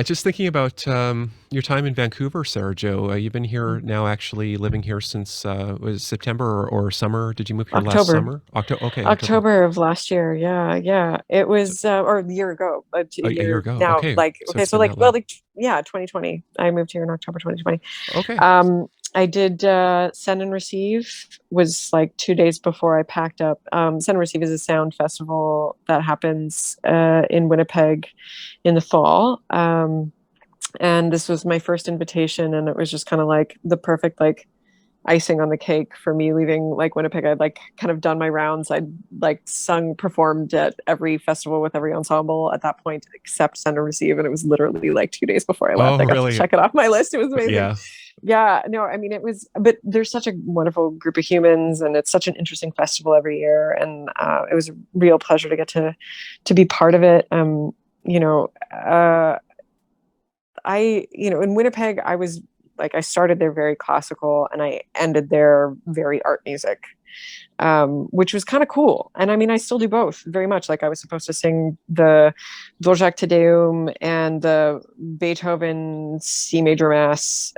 Just thinking about your time in Vancouver, Sarah Jo. You've been here now, actually living here since was it September or summer? Did you move here last summer? Okay, October of last year. Yeah. It was or a year ago. A year ago. Now, okay. So 2020. I moved here in October 2020. Okay. I did Send and Receive, was like 2 days before I packed up. Send and Receive is a sound festival that happens in Winnipeg in the fall. And this was my first invitation, and it was just kind of like the perfect like icing on the cake for me leaving like Winnipeg. I'd like kind of done my rounds. I'd like performed at every festival with every ensemble at that point, except Send and Receive. And it was literally like 2 days before I left. I got to check it off my list. It was amazing. Yeah, no, I mean, it was, but there's such a wonderful group of humans, and it's such an interesting festival every year. And it was a real pleasure to get to be part of it. In Winnipeg, I was like, I started there very classical, and I ended there very art music, which was kind of cool. And I mean, I still do both very much. Like, I was supposed to sing the Dvorak Te Deum and the Beethoven C major mass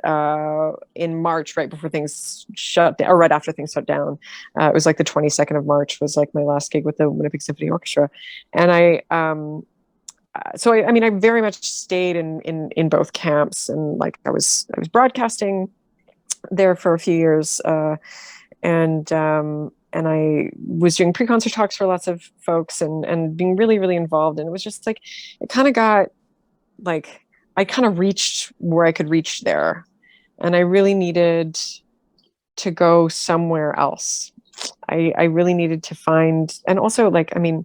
in March, right before things shut down, or right after things shut down. It was like the 22nd of March was like my last gig with the Winnipeg Symphony Orchestra. And I very much stayed in both camps, and like I was broadcasting there for a few years, and I was doing pre-concert talks for lots of folks and being really, really involved. And it was just like, it kind of got like, I kind of reached where I could reach there. And I really needed to go somewhere else. I really needed to find, and also like, I mean,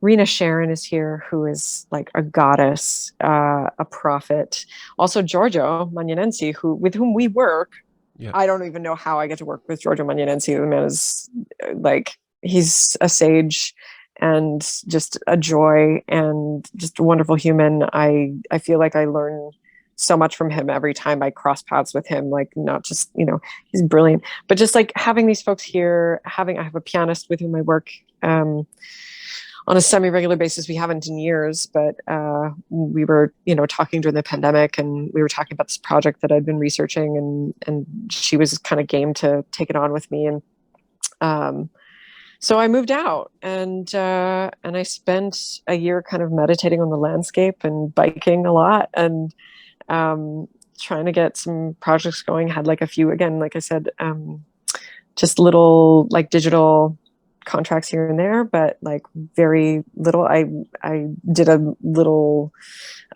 Rena Sharon is here, who is like a goddess, a prophet. Also Giorgio Magnanensi, with whom we work. Yeah. I don't even know how I get to work with Giorgio Magnanensi. The man is like, he's a sage and just a joy and just a wonderful human. I feel like I learn so much from him every time I cross paths with him. Like, not just, you know, he's brilliant, but just like having these folks here, I have a pianist with whom I work on a semi-regular basis. We haven't in years, but we were, you know, talking during the pandemic, and we were talking about this project that I'd been researching, and she was kind of game to take it on with me. And so I moved out, and I spent a year kind of meditating on the landscape and biking a lot, and trying to get some projects going. Had like a few, again, like I said, just little like digital contracts here and there, but like very little. I did a little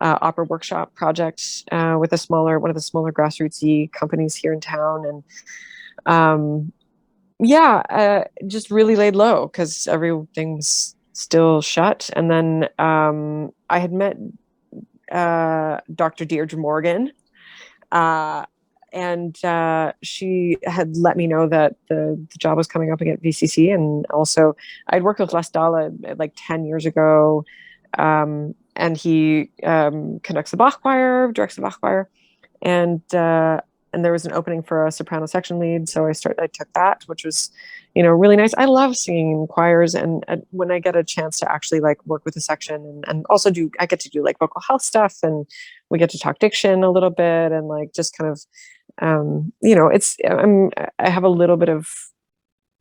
opera workshop project with one of the smaller grassrootsy companies here in town, and just really laid low because everything's still shut. And then I had met Dr. Deirdre Morgan, and she had let me know that the job was coming up again at VCC. And also I'd worked with Les Dalle like 10 years ago. And he conducts the Bach choir, directs the Bach choir. And there was an opening for a soprano section lead. So I took that, which was, you know, really nice. I love singing in choirs. And when I get a chance to actually like work with a section and also I get to do like vocal health stuff, and we get to talk diction a little bit, and like just kind of, you know, I have a little bit of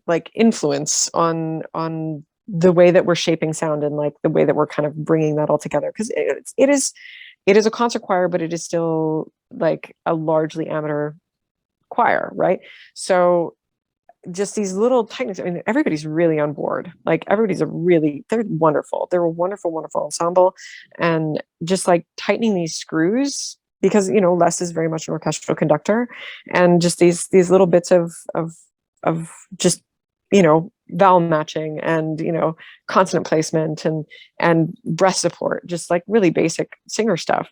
like influence on the way that we're shaping sound and like the way that we're kind of bringing that all together. Cause it is a concert choir, but it is still like a largely amateur choir. Right. So just these little tightness. I mean, everybody's really on board. Like they're wonderful. They're a wonderful, wonderful ensemble. And just like tightening these screws, because, you know, Les is very much an orchestral conductor, and just these little bits of just, you know, vowel matching and, you know, consonant placement and breath support, just like really basic singer stuff.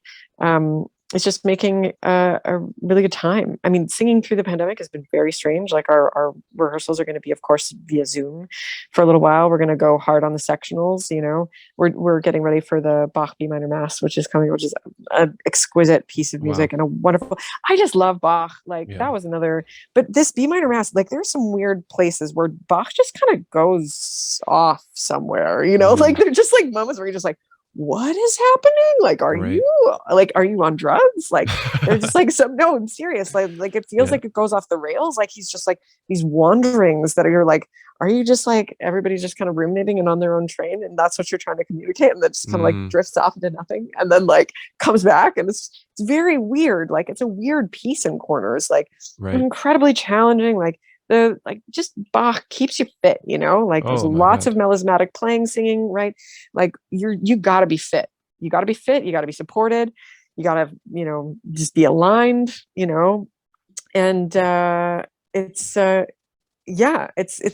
It's just making a really good time. I mean, singing through the pandemic has been very strange. Like our rehearsals are going to be, of course, via Zoom for a little while. We're going to go hard on the sectionals. You know, we're getting ready for the Bach B minor Mass, which is coming, which is an exquisite piece of music. Wow. And a wonderful. I just love Bach. Like that was another. But this B minor Mass, like there's some weird places where Bach just kind of goes off somewhere. You know, like they're just like moments where you're just like, what is happening? Like, are you on drugs? Like, they're just like, no, I'm serious. Like it feels like it goes off the rails. Like he's just like these wanderings that you're like, are you just like, everybody's just kind of ruminating and on their own train, and that's what you're trying to communicate, and then just kind of like drifts off into nothing, and then like comes back, and it's very weird. Like it's a weird piece in corners, like incredibly challenging. Just Bach keeps you fit, you know, like there's lots of melismatic playing, singing, right? Like you gotta be fit. You gotta be fit. You gotta be supported. You gotta, you know, just be aligned, you know, and it's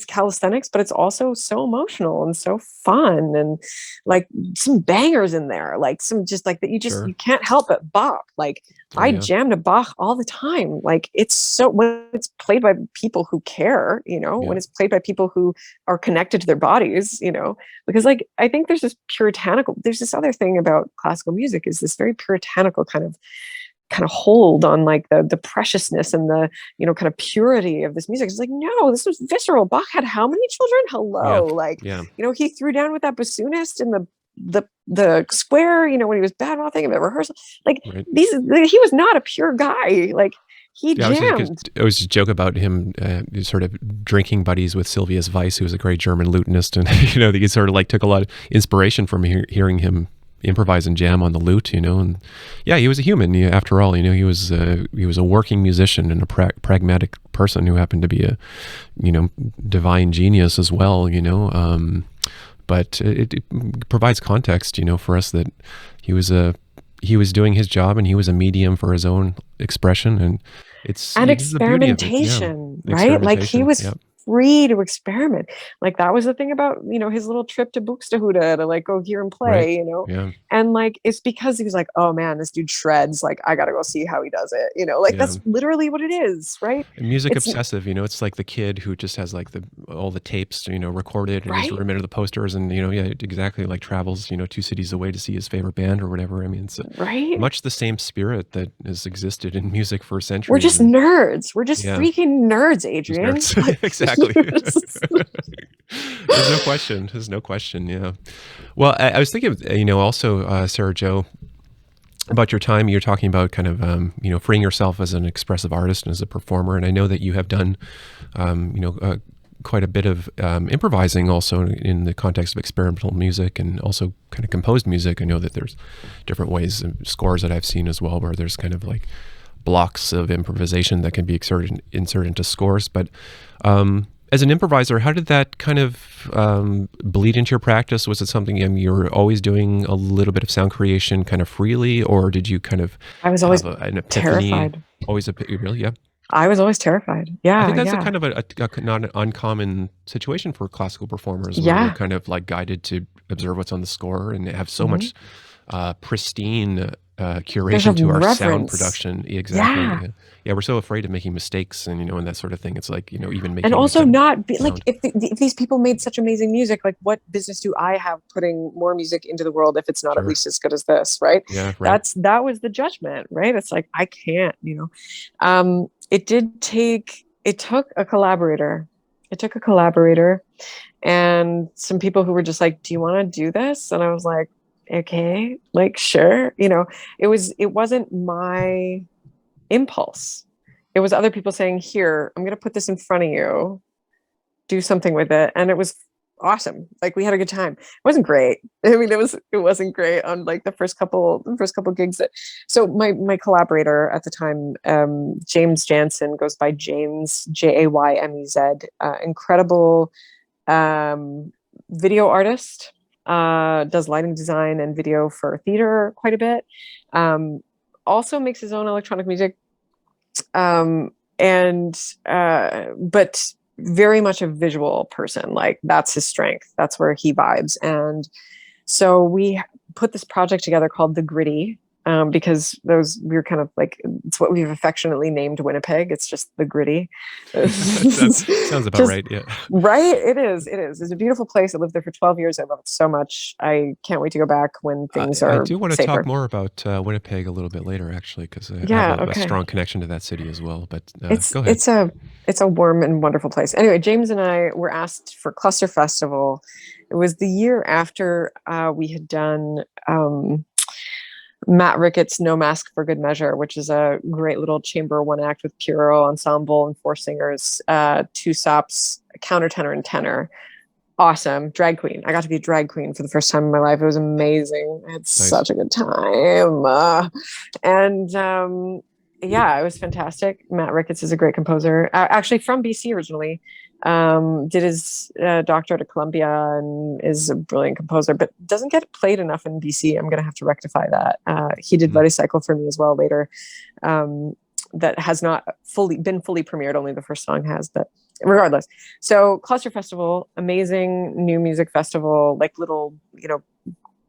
calisthenics, but it's also so emotional and so fun, and like some bangers in there, like some just like that you can't help but Bach. Like I jam to Bach all the time. Like it's so, when it's played by people who care, you know, when it's played by people who are connected to their bodies, you know, because like I think there's this other thing about classical music, is this very puritanical kind of hold on like the preciousness and the, you know, kind of purity of this music. It's like, no, this was visceral. Bach had how many children? Hello. You know, he threw down with that bassoonist in the square, you know, when he was bad mouthing him at rehearsal. Like he was not a pure guy. Like he jammed. I was just joke about him sort of drinking buddies with Sylvius Weiss, who was a great German lutenist. And, you know, he sort of like took a lot of inspiration from hearing him improvise and jam on the lute, and yeah, he was a human. After all, he was a working musician and a pragmatic person who happened to be a, divine genius as well. But it provides context, for us that he was doing his job and he was a medium for his own expression, and and experimentation, right? Like he was free to experiment. Like that was the thing about, his little trip to Buxtehude to like go hear him play, and like, it's because he was like, oh man, this dude shreds. Like, I got to go see how he does it. That's literally what it is. Right. And music obsessive, it's like the kid who just has like all the tapes, recorded and just remember the posters and, exactly, like travels, 2 cities away to see his favorite band or whatever. I mean, it's much the same spirit that has existed in music for centuries. We're just nerds. We're just freaking nerds, Adrian. Exactly. There's no question. Yeah. Well, I was thinking, also, Sarah Jo, about your time. You're talking about kind of, freeing yourself as an expressive artist and as a performer. And I know that you have done, quite a bit of improvising also in the context of experimental music and also kind of composed music. I know that there's different ways and scores that I've seen as well, where there's kind of like blocks of improvisation that can be inserted into scores. But as an improviser, how did that kind of bleed into your practice? Was it something you were always doing a little bit of sound creation kind of freely, or did you kind of I was always an epiphany? Terrified. Really? Yeah. I was always terrified. Yeah. I think that's a kind of a not an uncommon situation for classical performers. Where they're kind of like guided to observe what's on the score and have so much pristine curation to our sound production. Exactly. Yeah, we're so afraid of making mistakes and and that sort of thing. It's like even making, and also not be, like if these people made such amazing music, like what business do I have putting more music into the world if it's not at least as good as this, right? Yeah, right. That was the judgment, right? It's like I can't, it took a collaborator. It took a collaborator and some people who were just like, do you want to do this? And I was like, okay, like, sure. It wasn't my impulse. It was other people saying, here, I'm going to put this in front of you, do something with it. And it was awesome. Like we had a good time. It wasn't great. I mean, it wasn't great on like the first couple gigs so my collaborator at the time, James Jansen, goes by James, Jaymez, incredible, video artist, does lighting design and video for theater quite a bit. Also makes his own electronic music, but very much a visual person. Like that's his strength. That's where he vibes. And so we put this project together called The Gritty, because we were kind of like, it's what we've affectionately named Winnipeg. It's just The Gritty. Sounds about right. Yeah. Right. It is. It's a beautiful place. I lived there for 12 years. I love it so much. I can't wait to go back when things are I do want to safer. talk more about Winnipeg a little bit later, actually, because I have a strong connection to that city as well. But go ahead. It's a warm and wonderful place. Anyway, James and I were asked for Cluster Festival. It was the year after we had done Matt Rickett's No Mask for Good Measure, which is a great little chamber one act with choral ensemble and 4 singers, 2 sops, a countertenor and tenor. Awesome. Drag queen. I got to be a drag queen for the first time in my life. It was amazing. I had such a good time. It was fantastic. Matt Ricketts is a great composer, actually from BC originally. Did his doctorate at Columbia and is a brilliant composer, but doesn't get played enough in BC. I'm going to have to rectify that. He did Bloody Cycle for me as well later. That has not been fully premiered. Only the first song has, but regardless. So Cluster Festival, amazing new music festival, like little,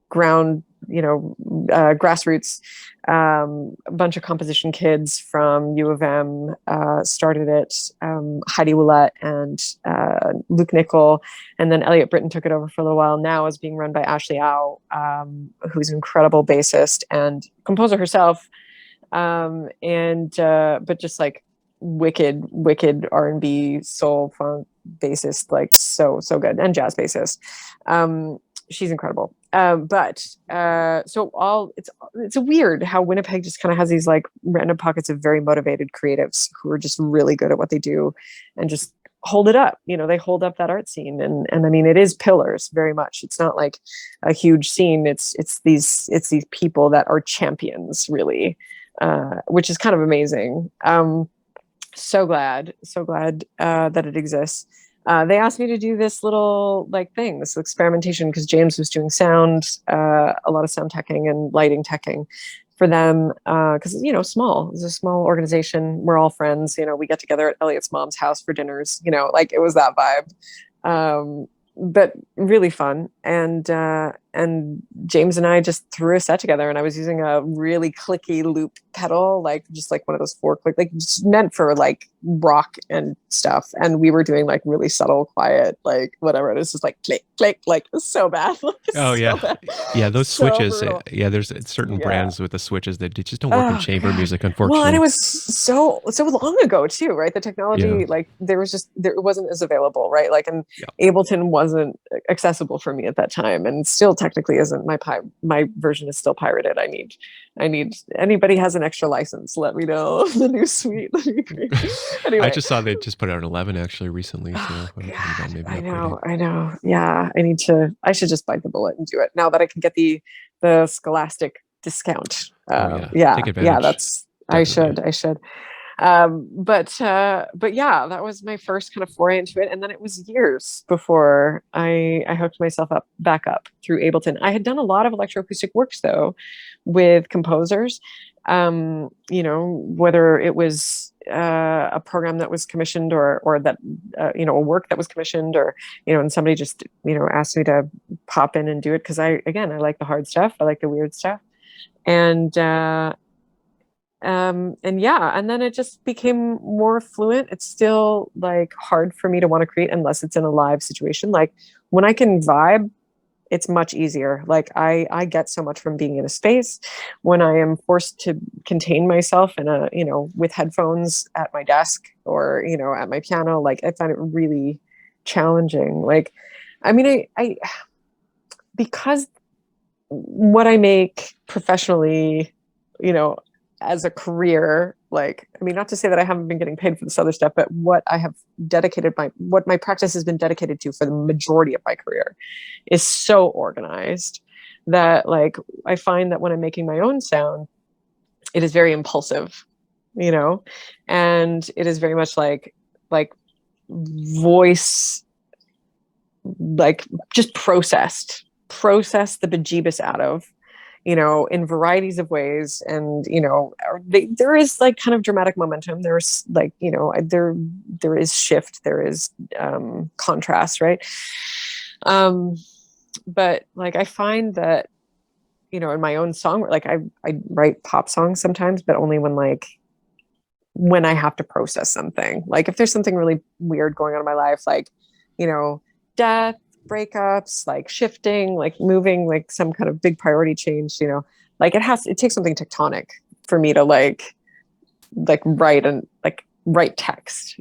ground, grassroots, a bunch of composition kids from U of M started it, Heidi Willett and Luke Nickel, and then Elliot Britton took it over for a little while. Now is being run by Ashley Au, who's an incredible bassist and composer herself, but just like wicked R&B soul funk bassist, like so good, and jazz bassist. She's incredible. It's weird how Winnipeg just kind of has these like random pockets of very motivated creatives who are just really good at what they do and just hold it up. They hold up that art scene. And I mean, it is pillars very much. It's not like a huge scene. It's these people that are champions, really, which is kind of amazing. So glad that it exists. They asked me to do this little this experimentation, because James was doing sound, a lot of sound teching and lighting teching for them, because small. It's a small organization. We're all friends. We get together at Elliot's mom's house for dinners. It was that vibe. But really fun. And James and I just threw a set together, and I was using a really clicky loop pedal, just one of those 4-click, just meant for rock and stuff. And we were doing really subtle, quiet, whatever. It was just click, click, it's so bad. Oh yeah. Bad. Yeah. Those So switches. brutal. Yeah. There's certain brands with the switches that just don't work in chamber music, unfortunately. Well, and it was so long ago too, right? The technology, it wasn't as available, right? And Ableton wasn't accessible for me at that time, and still technically isn't. My version is still pirated. I need anybody has an extra license, let me know. The new suite. Anyway, I just saw they just put out 11 actually recently. So I know. Yeah, I should just bite the bullet and do it now that I can get the Scholastic discount. Take advantage. I should. But yeah, that was my first kind of foray into it. And then it was years before I hooked myself back up through Ableton. I had done a lot of electroacoustic works though with composers, whether it was a program that was commissioned or that, a work that was commissioned, or, and somebody just, asked me to pop in and do it. Cause I like the hard stuff. I like the weird stuff. And then it just became more fluent. It's still hard for me to want to create unless it's in a live situation. When I can vibe, it's much easier. I get so much from being in a space. When I am forced to contain myself in a, with headphones at my desk or, at my piano, I find it really challenging. I because what I make professionally, as a career, not to say that I haven't been getting paid for this other stuff, but what I have what my practice has been dedicated to for the majority of my career is so organized that I find that when I'm making my own sound, it is very impulsive, and it is very much voice, just process the bejeebus out of, in varieties of ways. And, there is kind of dramatic momentum. There's there is shift, there is contrast, right? But I find that, in my own song, I write pop songs sometimes, but only when I have to process something. If there's something really weird going on in my life, death, breakups, shifting, moving, some kind of big priority change, it takes something tectonic for me to write text,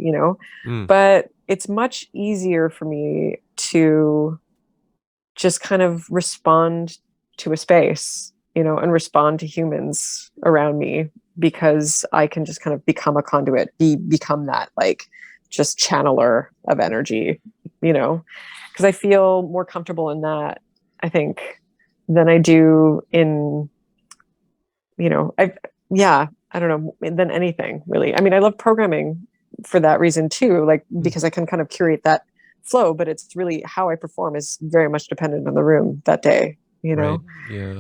but it's much easier for me to just kind of respond to a space, and respond to humans around me, because I can just kind of become a conduit, become that just channeler of energy, because I feel more comfortable in that, I think, than I do in, I don't know, than anything really. I mean, I love programming for that reason too, because I can kind of curate that flow, but it's really how I perform is very much dependent on the room that day, Right. Yeah.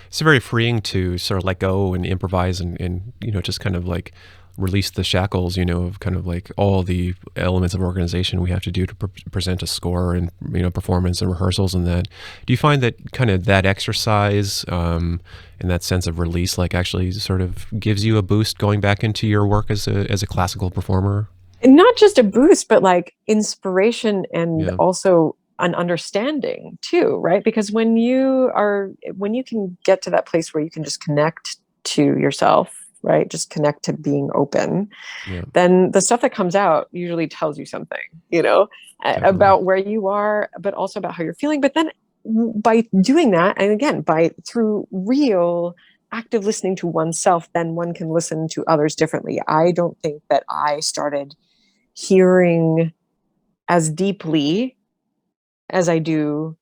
It's very freeing to sort of let go and improvise and just kind of release the shackles, of kind of all the elements of organization we have to do to present a score and, performance and rehearsals and that. Do you find that kind of that exercise and that sense of release, actually sort of gives you a boost going back into your work as a classical performer? And not just a boost, but inspiration and also an understanding too, right? Because when you can get to that place where you can just connect to yourself, right? Just connect to being open, then the stuff that comes out usually tells you something, about where you are, but also about how you're feeling. But then by doing that, and again, through real active listening to oneself, then one can listen to others differently. I don't think that I started hearing as deeply as I do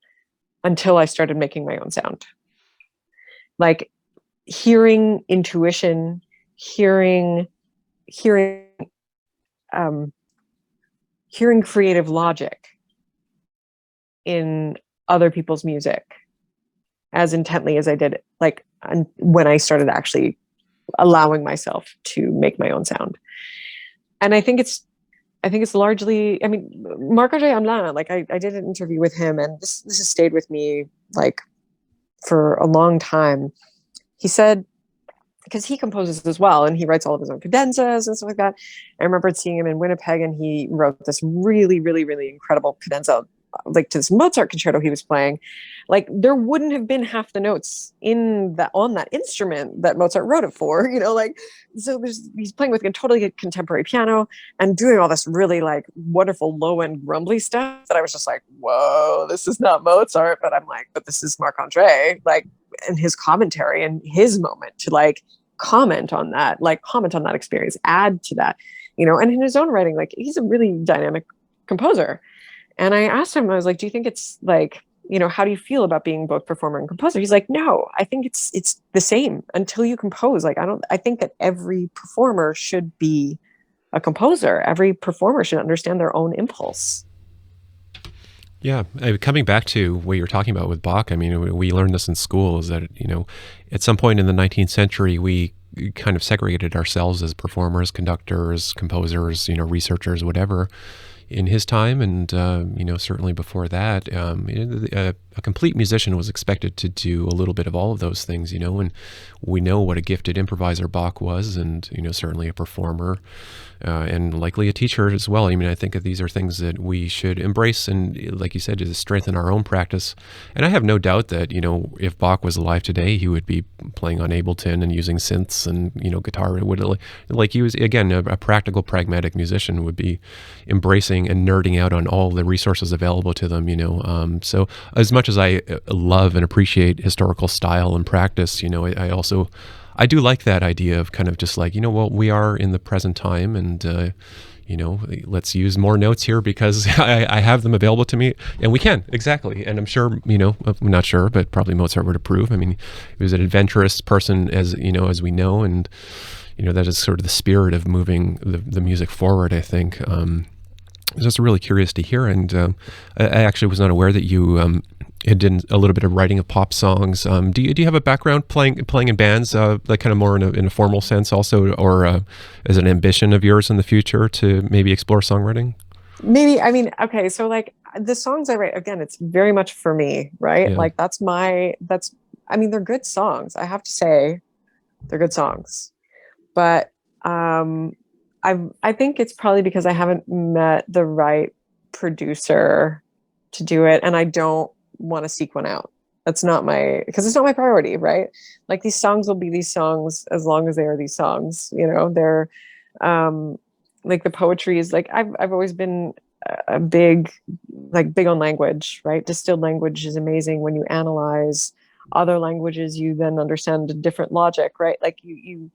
until I started making my own sound. Like hearing intuition, hearing creative logic in other people's music as intently as I did, like when I started actually allowing myself to make my own sound. And I think it's largely, I mean, Marc-André Hamelin, like I did an interview with him, and this has stayed with me like for a long time. He said, because he composes as well, and he writes all of his own cadenzas and stuff like that. I remember seeing him in Winnipeg, and he wrote this really, really, really incredible cadenza, like to this Mozart concerto he was playing. Like there wouldn't have been half the notes on that instrument that Mozart wrote it for, like, so he's playing with a totally contemporary piano and doing all this really like wonderful low end grumbly stuff that I was just like, whoa, this is not Mozart. But I'm like, but this is Marc-André, like, and his commentary and his moment to like comment on that experience, add to that, and in his own writing, like he's a really dynamic composer. And I asked him, I was like, do you think it's like, how do you feel about being both performer and composer? He's like, no, I think it's the same until you compose. Like, I think that every performer should be a composer. Every performer should understand their own impulse. Yeah, coming back to what you're talking about with Bach, I mean, we learned this in school, is that, at some point in the 19th century, we kind of segregated ourselves as performers, conductors, composers, researchers, whatever. In his time, and certainly before that, a complete musician was expected to do a little bit of all of those things, and we know what a gifted improviser Bach was, and certainly a performer, and likely a teacher as well. I mean, I think that these are things that we should embrace, and like you said, to strengthen our own practice. And I have no doubt that if Bach was alive today, he would be playing on Ableton and using synths and guitar. It would, like he was, again, a practical, pragmatic musician, would be embracing and nerding out on all the resources available to them, so as much as I love and appreciate historical style and practice, I do like that idea of kind of just like, well, we are in the present time, and let's use more notes here because I have them available to me, and we can, exactly. And I'm sure, I'm not sure, but probably Mozart would approve. I mean, he was an adventurous person, as as we know, and that is sort of the spirit of moving the music forward, I think. I was just really curious to hear, and I actually was not aware that you had done a little bit of writing of pop songs. Do you have a background playing in bands, like kind of more in a formal sense, also, or as an ambition of yours in the future to maybe explore songwriting? Maybe. I mean, okay, so like the songs I write, again, it's very much for me, right? Yeah. Like I mean, they're good songs. I have to say, they're good songs, but I think it's probably because I haven't met the right producer to do it, and I don't want to seek one out. Because it's not my priority, right? Like these songs will be these songs as long as they are these songs. They're like the poetry is like I've always been a big on language, right? Distilled language is amazing. When you analyze other languages, you then understand a different logic, right? Like you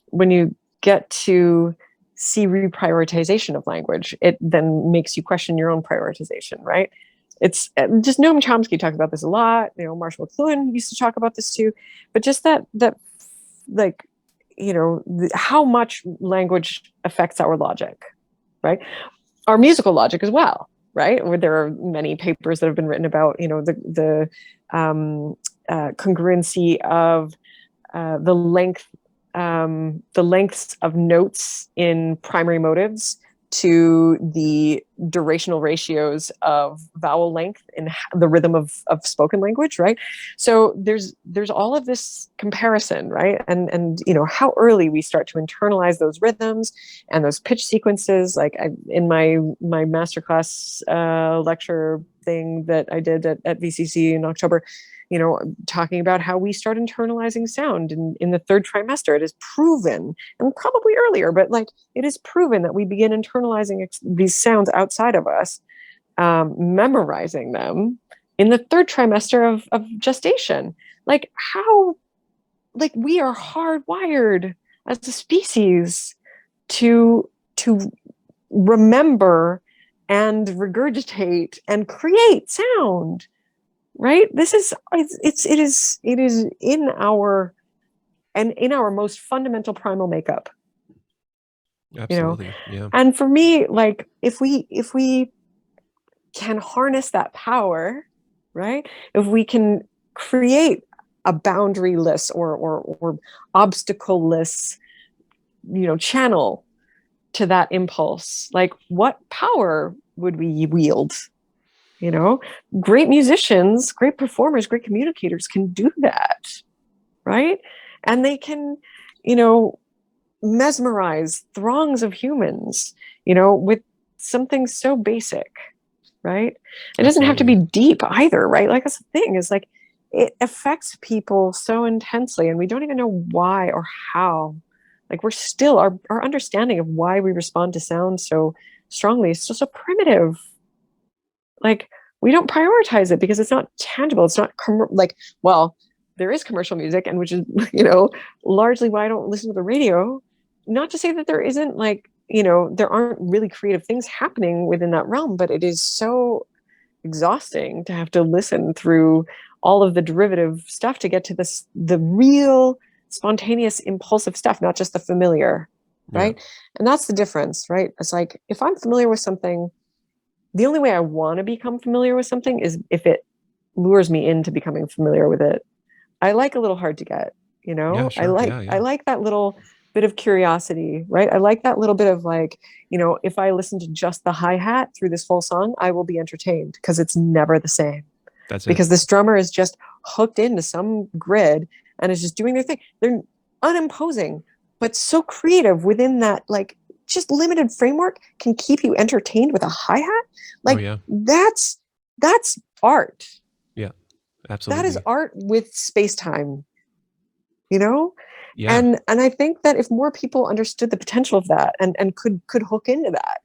when you get to see reprioritization of language, it then makes you question your own prioritization, right? It's just Noam Chomsky talks about this a lot. Marshall McLuhan used to talk about this too, but just that like, how much language affects our logic, right? Our musical logic as well, right? Where there are many papers that have been written about, the congruency of the lengths of notes in primary motives to the durational ratios of vowel length in the rhythm of spoken language, right? So there's all of this comparison, right? And how early we start to internalize those rhythms and those pitch sequences. Like in my masterclass lecture thing that I did at VCC in October, talking about how we start internalizing sound in the third trimester. It is proven, and probably earlier, but like it is proven that we begin internalizing these sounds outside of us, memorizing them in the third trimester of gestation. Like how, like we are hardwired as a species to remember and regurgitate and create sound, right? It is in our most fundamental primal makeup. Absolutely. Yeah. And for me, like, if we can harness that power, right? If we can create a boundaryless or obstacle-less, channel to that impulse, like, what power would we wield? Great musicians, great performers, great communicators can do that, right? And they can, mesmerize throngs of humans, with something so basic, right? It doesn't have to be deep either, right? Like, that's the thing, is like, it affects people so intensely and we don't even know why or how. Like, we're still, our understanding of why we respond to sound so strongly is still so primitive. Like, we don't prioritize it because it's not tangible. It's not there is commercial music, and which is, largely why I don't listen to the radio. Not to say that there isn't, like, there aren't really creative things happening within that realm, but it is so exhausting to have to listen through all of the derivative stuff to get to the real spontaneous, impulsive stuff, not just the familiar, right? Yeah. And that's the difference, right? It's like, if I'm familiar with something, the only way I want to become familiar with something is if it lures me into becoming familiar with it. I like a little hard to get, Yeah, sure. I like that little bit of curiosity, right? I like that little bit of, like, if I listen to just the hi-hat through this whole song, I will be entertained because it's never the same. That's because this drummer is just hooked into some grid and is just doing their thing. They're unimposing, but so creative within that, like, just limited framework can keep you entertained with a hi-hat. Like, that's art. Yeah, absolutely. That is art with space-time, Yeah. And I think that if more people understood the potential of that and could hook into that,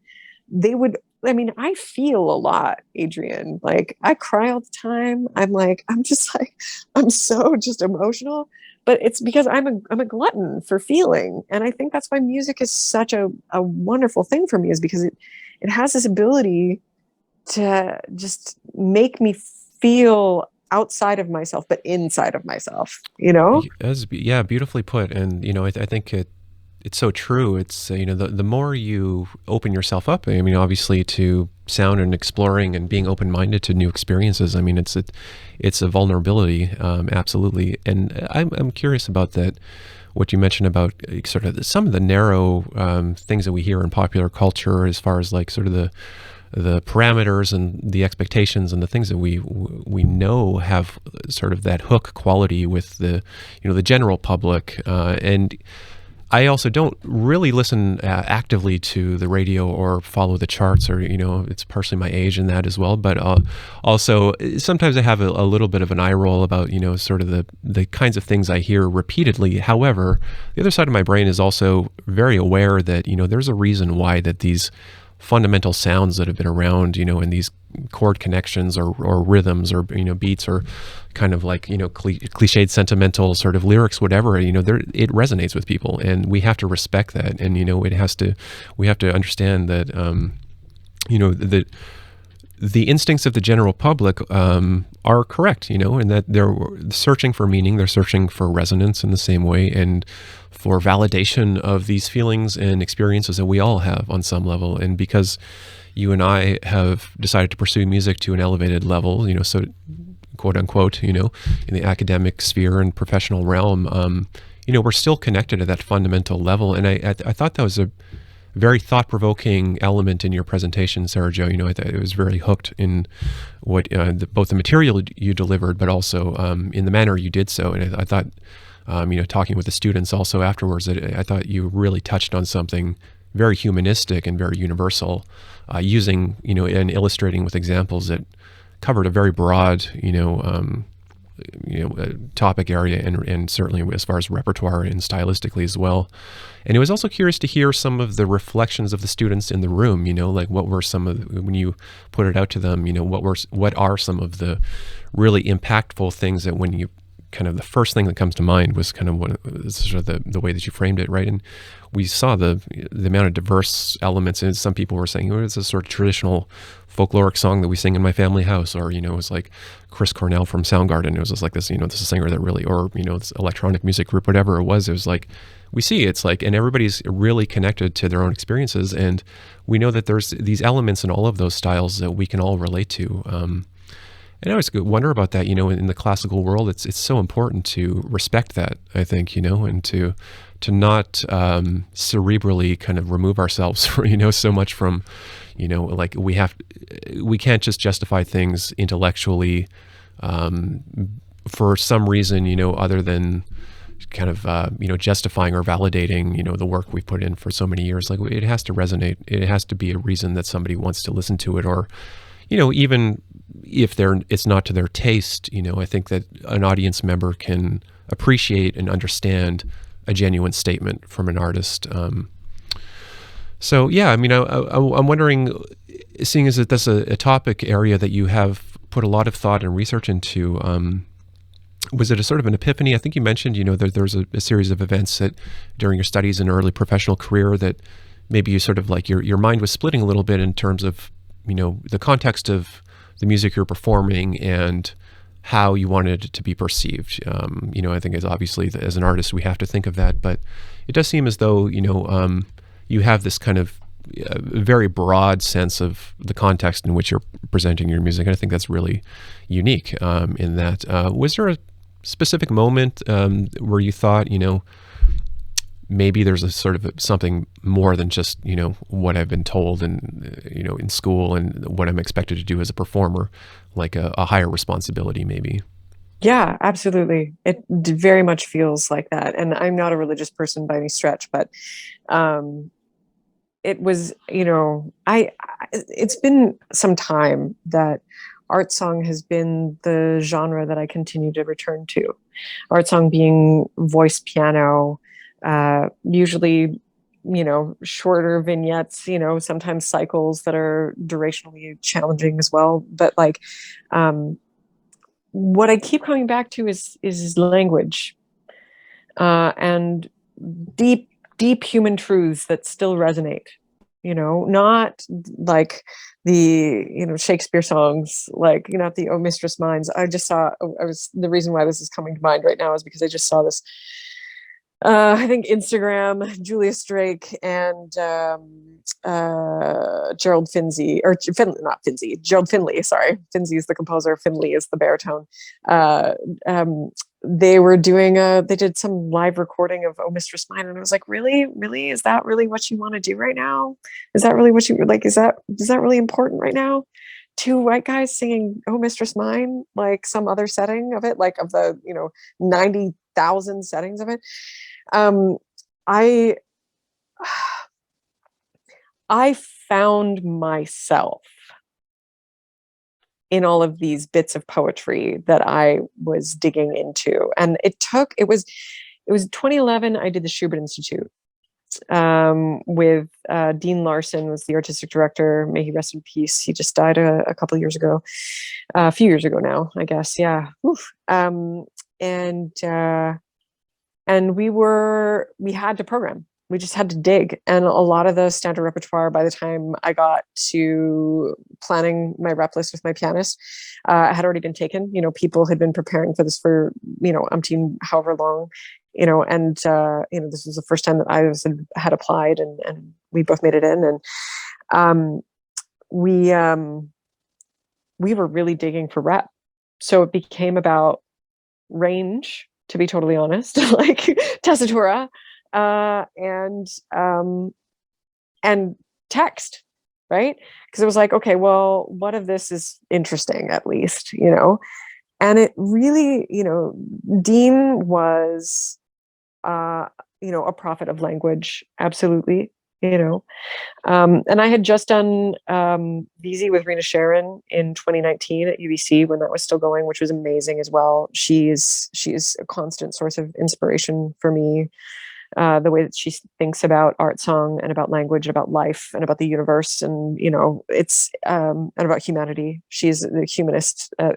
they would. I mean, I feel a lot, Adrian. Like, I cry all the time. I'm so just emotional, but it's because I'm a glutton for feeling. And I think that's why music is such a wonderful thing for me, is because it has this ability to just make me feel outside of myself, but inside of myself, Yeah, beautifully put. And, I think it's so true. It's, the more you open yourself up, I mean, obviously, to sound and exploring and being open-minded to new experiences, I mean, it's a vulnerability, absolutely. And I'm curious about that, what you mentioned about sort of some of the narrow things that we hear in popular culture, as far as, like, sort of the parameters and the expectations and the things that we know have sort of that hook quality with the general public, and I also don't really listen actively to the radio or follow the charts, or it's partially my age in that as well, but also sometimes I have a little bit of an eye roll about sort of the kinds of things I hear repeatedly. However, the other side of my brain is also very aware that there's a reason why that these fundamental sounds that have been around, and these chord connections or rhythms or beats or kind of like cliched sentimental sort of lyrics, whatever, it resonates with people, and we have to respect that, and we have to understand that the instincts of the general public are correct, and that they're searching for meaning, they're searching for resonance in the same way, and for validation of these feelings and experiences that we all have on some level. And because you and I have decided to pursue music to an elevated level, so quote unquote, in the academic sphere and professional realm, we're still connected at that fundamental level. And I thought that was a very thought-provoking element in your presentation, Sarah Jo. I thought it was very hooked in what both the material you delivered, but also in the manner you did so. And I thought, talking with the students also afterwards, I thought you really touched on something very humanistic and very universal, using, and illustrating with examples that covered a very broad, topic area, and certainly as far as repertoire and stylistically as well. And it was also curious to hear some of the reflections of the students in the room, like what were some of when you put it out to them, what are some of the really impactful things that when you kind of the first thing that comes to mind was kind of sort of the way that you framed it, right? And we saw the amount of diverse elements, and some people were saying, oh, it's a sort of traditional folkloric song that we sing in my family house, or, it was like Chris Cornell from Soundgarden. It was just like this, this is a singer that really, or, this electronic music group, whatever it was like, we see it's like, and everybody's really connected to their own experiences. And we know that there's these elements in all of those styles that we can all relate to. And I always wonder about that, in the classical world, it's so important to respect that, I think, and to not cerebrally kind of remove ourselves, so much from, like we can't just justify things intellectually for some reason, other than kind of, justifying or validating, the work we've put in for so many years. Like, it has to resonate. It has to be a reason that somebody wants to listen to it, or, even if it's not to their taste, I think that an audience member can appreciate and understand a genuine statement from an artist. So yeah, I'm wondering, seeing as that that's a topic area that you have put a lot of thought and research into, was it a sort of an epiphany? I think you mentioned, that there's a series of events that during your studies and early professional career that maybe you sort of like your mind was splitting a little bit in terms of, the context of the music you're performing and how you wanted it to be perceived. I think as obviously as an artist, we have to think of that, but it does seem as though, you have this kind of very broad sense of the context in which you're presenting your music. And I think that's really unique in that. Was there a specific moment where you thought, maybe there's a sort of something more than just, what I've been told and, in school and what I'm expected to do as a performer, like a higher responsibility maybe? Yeah, absolutely. It very much feels like that. And I'm not a religious person by any stretch, but it was, it's been some time that art song has been the genre that I continue to return to. Art song being voice piano, usually, shorter vignettes, sometimes cycles that are durationally challenging as well. But like, what I keep coming back to is language, and deep human truths that still resonate, not like the, Shakespeare songs, like, not the Oh Mistress Minds. The reason why this is coming to mind right now is because I just saw this, I think Instagram, Julius Drake and Gerald Finzi, or not Finzi, Gerald Finley, sorry. Finzi is the composer, Finley is the baritone. They were they did some live recording of Oh Mistress Mine, and I was like, really? Is that really what you want to do right now? Is that really what you, like, is that really important right now? Two white guys singing Oh Mistress Mine, like some other setting of it, like of the, 90,000 settings of it. I found myself in all of these bits of poetry that I was digging into. And it was 2011, I did the Schubert Institute, with Dean Larson was the artistic director. May he rest in peace. He just died a couple of years ago, a few years ago now, I guess. Yeah. Oof. And we had to program. We just had to dig. And a lot of the standard repertoire, by the time I got to planning my rep list with my pianist, had already been taken. People had been preparing for this for, umpteen however long, and, this was the first time that I had applied, and we both made it in. And we were really digging for rep. So it became about range, to be totally honest, like tessitura, and text, right? Because it was like, okay, well, what of this is interesting, at least, and it really, Dean was, a prophet of language, absolutely, and I had just done VZ with Rena Sharon in 2019 at UBC when that was still going, which was amazing as well. She is a constant source of inspiration for me. The way that she thinks about art song and about language and about life and about the universe, and it's and about humanity. She's the humanist, a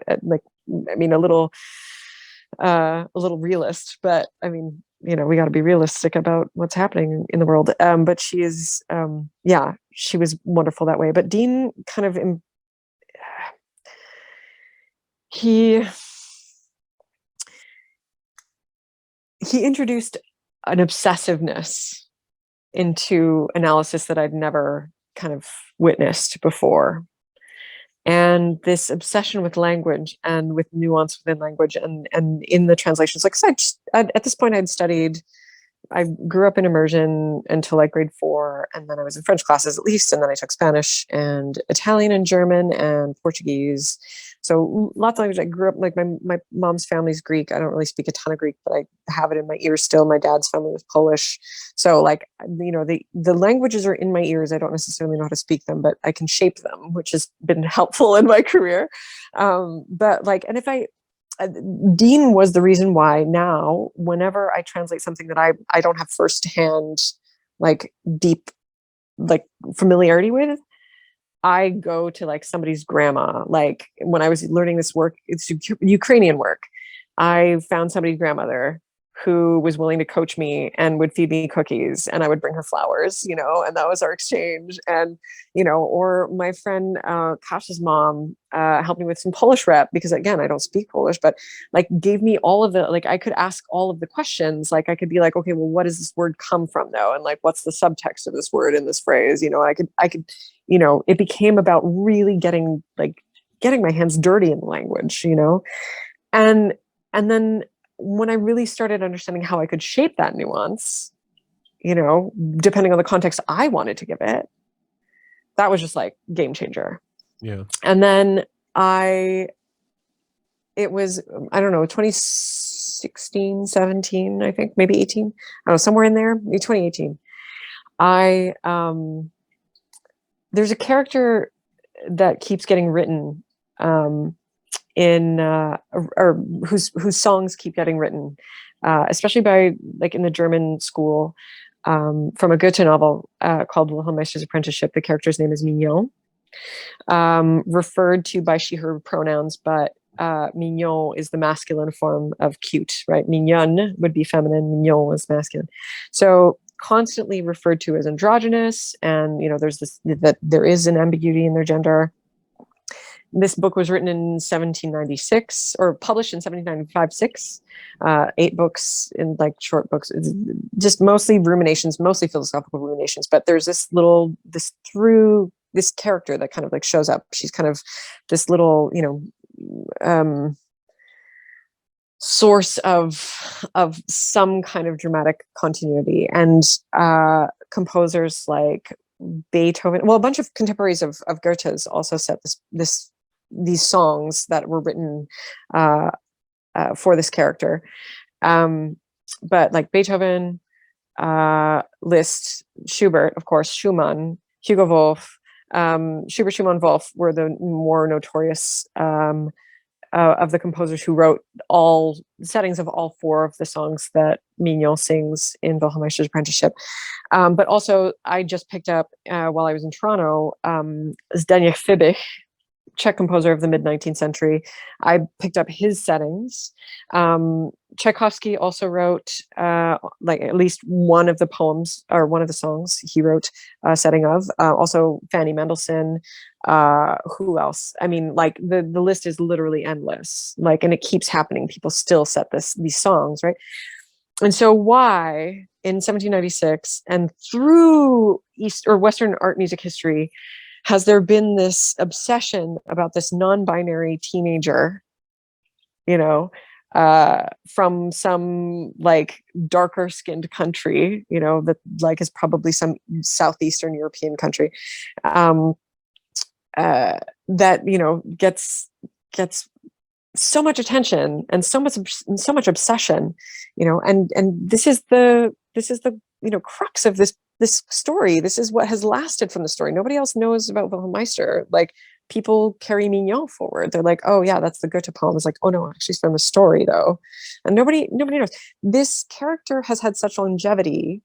little a little realist, but I mean, we got to be realistic about what's happening in the world. But she is, yeah, she was wonderful that way. But Dean kind of, he introduced an obsessiveness into analysis that I'd never kind of witnessed before. And this obsession with language and with nuance within language and in the translations, like, at this point I grew up in immersion until like grade 4, and then I was in French classes at least, and then I took Spanish and Italian and German and Portuguese. So lots of language. I grew up, like, my mom's family's Greek. I don't really speak a ton of Greek, but I have it in my ears still. My dad's family was Polish. So, like, the languages are in my ears. I don't necessarily know how to speak them, but I can shape them, which has been helpful in my career. But like, and if Dean was the reason why now, whenever I translate something that I don't have firsthand, like, deep, like, familiarity with, I go to like somebody's grandma. Like, when I was learning this work, it's Ukrainian work. I found somebody's grandmother who was willing to coach me and would feed me cookies, and I would bring her flowers, and that was our exchange. And, or my friend Kash's mom helped me with some Polish rep, because again, I don't speak Polish, but like gave me all of the, like, I could ask all of the questions. Like, I could be like, okay, well, what does this word come from though? And like, what's the subtext of this word in this phrase? I could, it became about really getting my hands dirty in the language, and then when I really started understanding how I could shape that nuance, depending on the context I wanted to give it, that was just like game changer. Yeah. And then it was, I don't know, 2016, 17, I think, maybe 18. I don't know, somewhere in there, 2018. There's a character that keeps getting written, or whose songs keep getting written, especially by, like, in the German school, from a Goethe novel called Wilhelm Meister's Apprenticeship. The character's name is Mignon, referred to by she/her pronouns, but mignon is the masculine form of cute, right? Mignonne would be feminine, mignon was masculine. So constantly referred to as androgynous, and there's that there is an ambiguity in their gender. This book was written in 1796, or published in 1795-6. 8 books in, like, short books. It's just mostly ruminations, mostly philosophical ruminations. But there's this character that kind of like shows up. She's kind of this little, source of some kind of dramatic continuity. And composers like Beethoven, well, a bunch of contemporaries of Goethe's also set these songs that were written for this character. But like Beethoven, Liszt, Schubert, of course, Schumann, Hugo Wolf, Schubert, Schumann, Wolf were the more notorious of the composers who wrote all settings of all 4 of the songs that Mignon sings in Wilhelm Meister's Apprenticeship. But also, I just picked up, while I was in Toronto, Zdeněk Fibich, Czech composer of the mid-19th century. I picked up his settings. Tchaikovsky also wrote like at least one of the poems or one of the songs he wrote a setting of. Also Fanny Mendelssohn. Who else? I mean, like the list is literally endless. Like, and it keeps happening. People still set these songs, right? And so why in 1796 and through East or Western art music history has there been this obsession about this non-binary teenager, from some like darker skinned country, that like is probably some Southeastern European country, that, gets so much attention and so much obsession, and this is the crux of this story. This is what has lasted from the story. Nobody else knows about Wilhelm Meister. Like, people carry Mignon forward. They're like, oh yeah, that's the Goethe poem. It's like, oh no, actually it's from the story though. And nobody knows. This character has had such longevity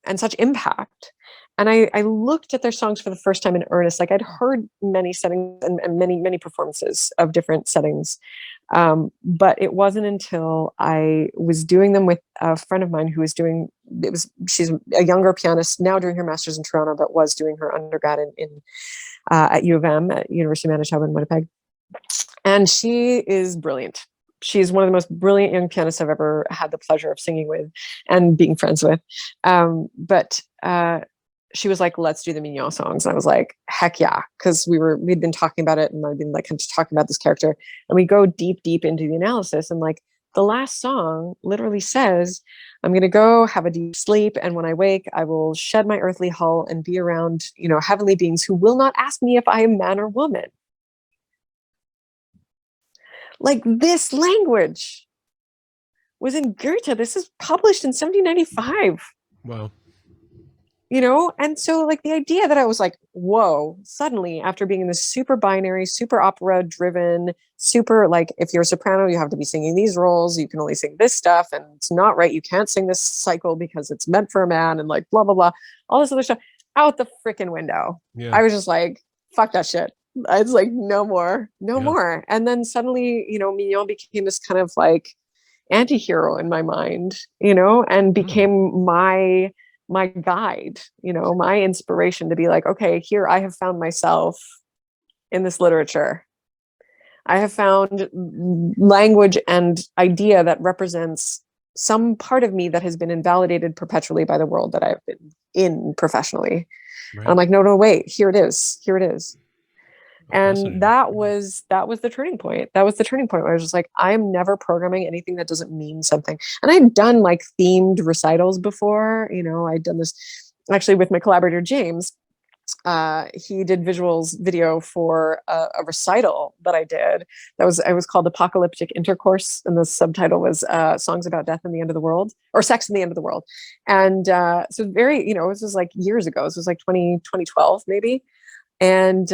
and such impact. And I looked at their songs for the first time in earnest. Like I'd heard many settings and many performances of different settings. But it wasn't until I was doing them with a friend of mine who was she's a younger pianist now doing her master's in Toronto, but was doing her undergrad at U of M at University of Manitoba in Winnipeg. And she is brilliant. She's one of the most brilliant young pianists I've ever had the pleasure of singing with and being friends with. But she was like, let's do the Mignon songs. And I was like, heck yeah. Cause we'd been talking about it and I'd been like talking about this character, and we go deep into the analysis. And like the last song literally says, I'm going to go have a deep sleep. And when I wake, I will shed my earthly hull and be around, heavenly beings who will not ask me if I am man or woman. Like this language was in Goethe. This is published in 1795. Wow. And so like the idea that I was like, whoa, suddenly after being in this super binary, super opera driven, super like, if you're a soprano, you have to be singing these roles. You can only sing this stuff and it's not right. You can't sing this cycle because it's meant for a man and like, blah, blah, blah, all this other stuff out the freaking window. Yeah. I was just like, fuck that shit. I was like, no more. And then suddenly, Mignon became this kind of like anti-hero in my mind, and became my guide, my inspiration to be like, okay, here I have found myself in this literature. I have found language and idea that represents some part of me that has been invalidated perpetually by the world that I've been in professionally. Right. And I'm like, no, wait, here it is. And that was the turning point. That was the turning point where I was just like, I'm never programming anything that doesn't mean something. And I'd done like themed recitals before, I'd done this actually with my collaborator, James. He did video for a recital that I did. It was called Apocalyptic Intercourse. And the subtitle was Songs About Death and the End of the World, or Sex and the End of the World. And so very, this was like years ago. This was like 2012 maybe. And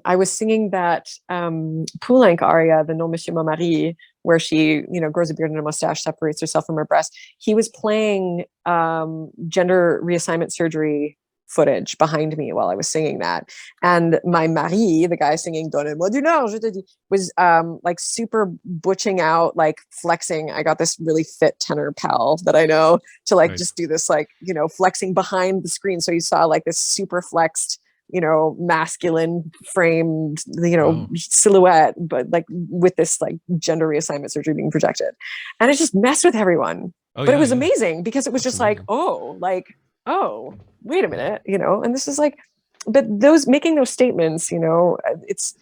I was singing that Poulenc aria, the Non Monsieur Mon Mari, where she, grows a beard and a mustache, separates herself from her breast. He was playing gender reassignment surgery footage behind me while I was singing that. And my mari, the guy singing Donnez-moi du Nord, je te dis, was like super butching out, like flexing. I got this really fit tenor pal that I know to like just do this like, flexing behind the screen. So you saw like this super flexed, masculine framed, silhouette, but like with this like gender reassignment surgery being projected. And it just messed with everyone. But it was amazing because it was just like, oh, wait a minute, and this is like, but making those statements, it's,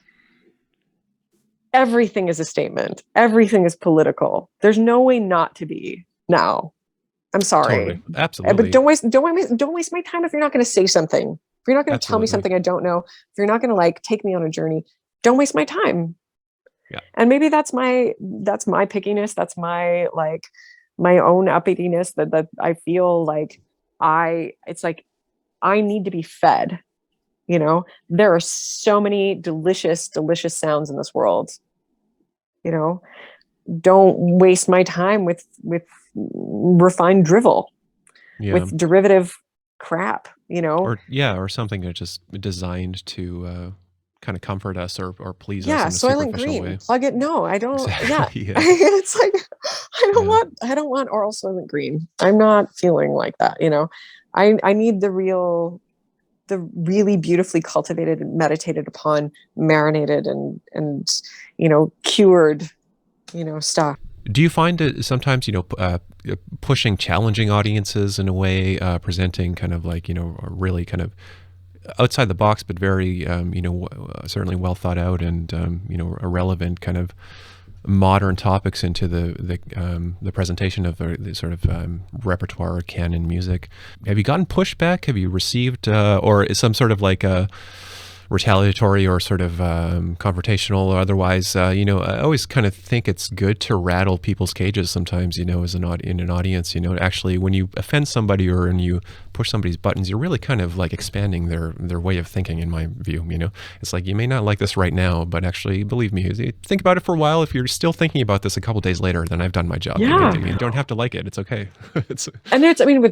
everything is a statement. Everything is political. There's no way not to be now. I'm sorry. Totally. Absolutely. But don't waste my time if you're not going to say something. If you're not going to tell me something I don't know, if you're not going to like take me on a journey, don't waste my time. Yeah. And maybe that's my pickiness. That's my like my own uppityness that I feel like it's like I need to be fed. There are so many delicious sounds in this world. Don't waste my time with refined drivel, with derivative crap, or something that's just designed to kind of comfort us or please us in a Soylent superficial Green way. Plug it. No, I don't. Exactly, yeah. It's like I don't want oral Soylent Green. I'm not feeling like that. I need the really beautifully cultivated and meditated upon, marinated and cured stuff. Do you find it sometimes, pushing challenging audiences in a way, presenting kind of like, really kind of outside the box, but very, certainly well thought out and, irrelevant kind of modern topics into the presentation of the sort of repertoire or canon music? Have you gotten pushback? Have you received, or is some sort of like a retaliatory or sort of confrontational or otherwise. I always kind of think it's good to rattle people's cages sometimes, as in an audience, actually when you offend somebody or when you push somebody's buttons, you're really kind of like expanding their way of thinking, in my view. It's like, you may not like this right now, but actually, believe me, think about it for a while. If you're still thinking about this a couple days later, then I've done my job. Yeah. You don't have to like it. It's okay. And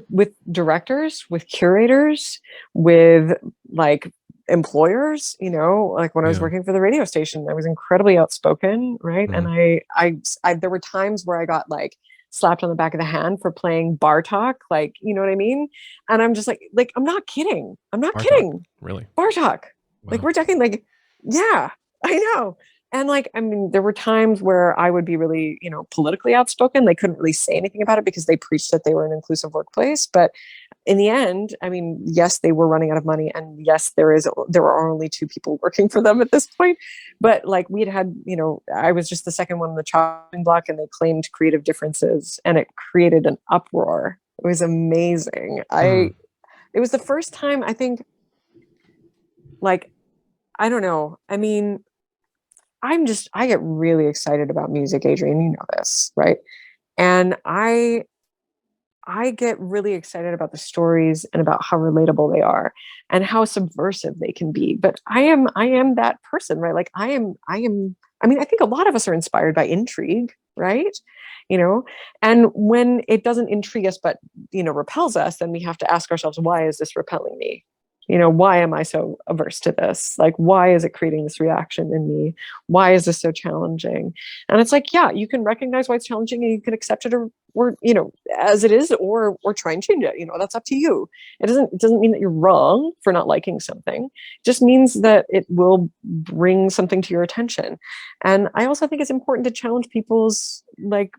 with directors, with curators, with like employers, like when I was working for the radio station, I was incredibly outspoken, right? And I there were times where I got like slapped on the back of the hand for playing bar talk, like, you know what I mean? And I'm just like, I'm not kidding. I'm not kidding. Talk, really? Bar talk. Wow. Like, we're talking like, yeah, I know. And like, there were times where I would be really, politically outspoken. They couldn't really say anything about it because they preached that they were an inclusive workplace. But in the end, yes, they were running out of money. And yes, there were only 2 people working for them at this point. But like we had, I was just the second one on the chopping block, and they claimed creative differences, and it created an uproar. It was amazing. It was the first time, I think, like, I don't know. I get really excited about music, Adrian, you know this, right? And I get really excited about the stories and about how relatable they are and how subversive they can be. But I am that person, right? Like I think a lot of us are inspired by intrigue, right? And when it doesn't intrigue us, but, repels us, then we have to ask ourselves, why is this repelling me? Why am I so averse to this? Like, why is it creating this reaction in me? Why is this so challenging? And it's like, yeah, you can recognize why it's challenging and you can accept it or as it is, or try and change it. That's up to you. It doesn't mean that you're wrong for not liking something. It just means that it will bring something to your attention. And I also think it's important to challenge people's like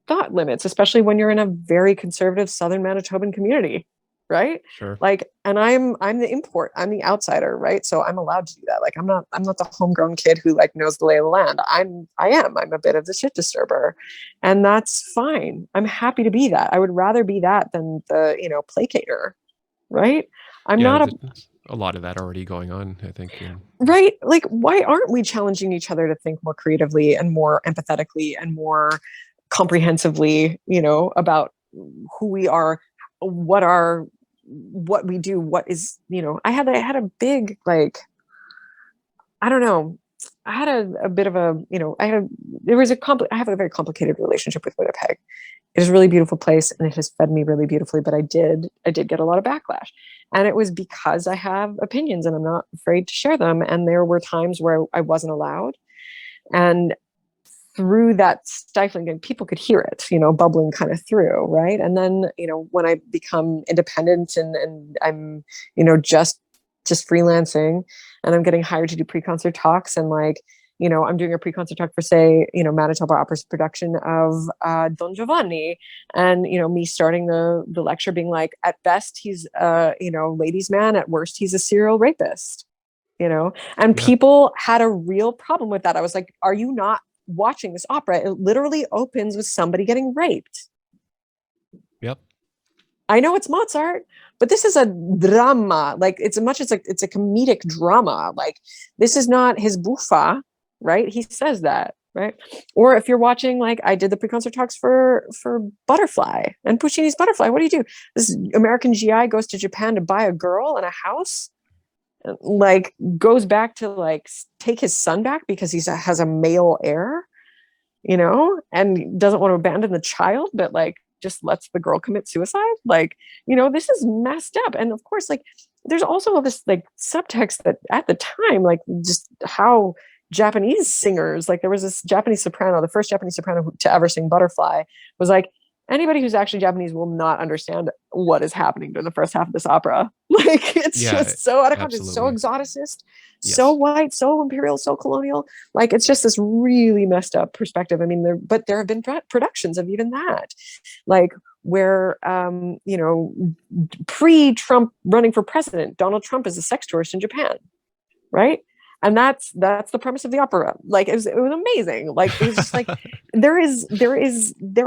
thought limits, especially when you're in a very conservative Southern Manitoban community. Right. Sure. Like, and I'm the import, I'm the outsider. Right. So I'm allowed to do that. Like, I'm not the homegrown kid who like knows the lay of the land. I'm a bit of the shit disturber, and that's fine. I'm happy to be that. I would rather be that than the, placator. Right. I'm not a lot of that already going on, I think. Yeah. Right. Like, why aren't we challenging each other to think more creatively and more empathetically and more comprehensively, about who we are, what we do, what is, I had a big, like, I don't know. I had a bit of a, I have a very complicated relationship with Winnipeg. It is a really beautiful place and it has fed me really beautifully, but I did get a lot of backlash, and it was because I have opinions and I'm not afraid to share them. And there were times where I wasn't allowed, and through that stifling, and people could hear it, bubbling kind of through. Right. And then, when I become independent and I'm, just freelancing, and I'm getting hired to do pre-concert talks, and like, I'm doing a pre-concert talk for, say, Manitoba Opera's production of Don Giovanni, and, me starting the lecture being like, at best, he's ladies' man, at worst, he's a serial rapist, and people had a real problem with that. I was like, are you not watching this opera? It literally opens with somebody getting raped. Yep. I know it's Mozart, but this is a drama. Like, it's a comedic drama. Like, this is not his buffa, right? He says that, right? Or if you're watching, like, I did the pre-concert talks for Butterfly and Puccini's Butterfly. What do? This American GI goes to Japan to buy a girl and a house, like, goes back to like take his son back because he has a male heir, and doesn't want to abandon the child, but like just lets the girl commit suicide. Like, this is messed up. And of course, like, there's also all this like subtext that at the time, like, just how Japanese singers, like, there was this Japanese soprano, the first Japanese soprano to ever sing Butterfly, was like, anybody who's actually Japanese will not understand what is happening during the first half of this opera. Like, it's just so out of context, so exoticist, so white, so imperial, so colonial. Like, it's just this really messed up perspective. There have been productions of even that, like, where, pre-Trump running for president, Donald Trump is a sex tourist in Japan, right? And that's the premise of the opera. Like, it was amazing. Like, it was just like, there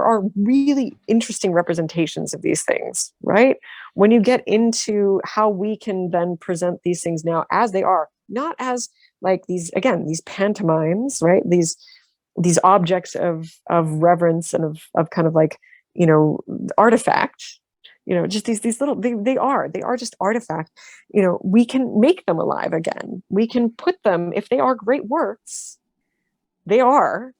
are really interesting representations of these things, right? When you get into how we can then present these things now as they are not as like these pantomimes, right? These objects of reverence and of kind of like, artifact, just these little, they are just artifact. We can make them alive again. We can put them, if they are great works, they are,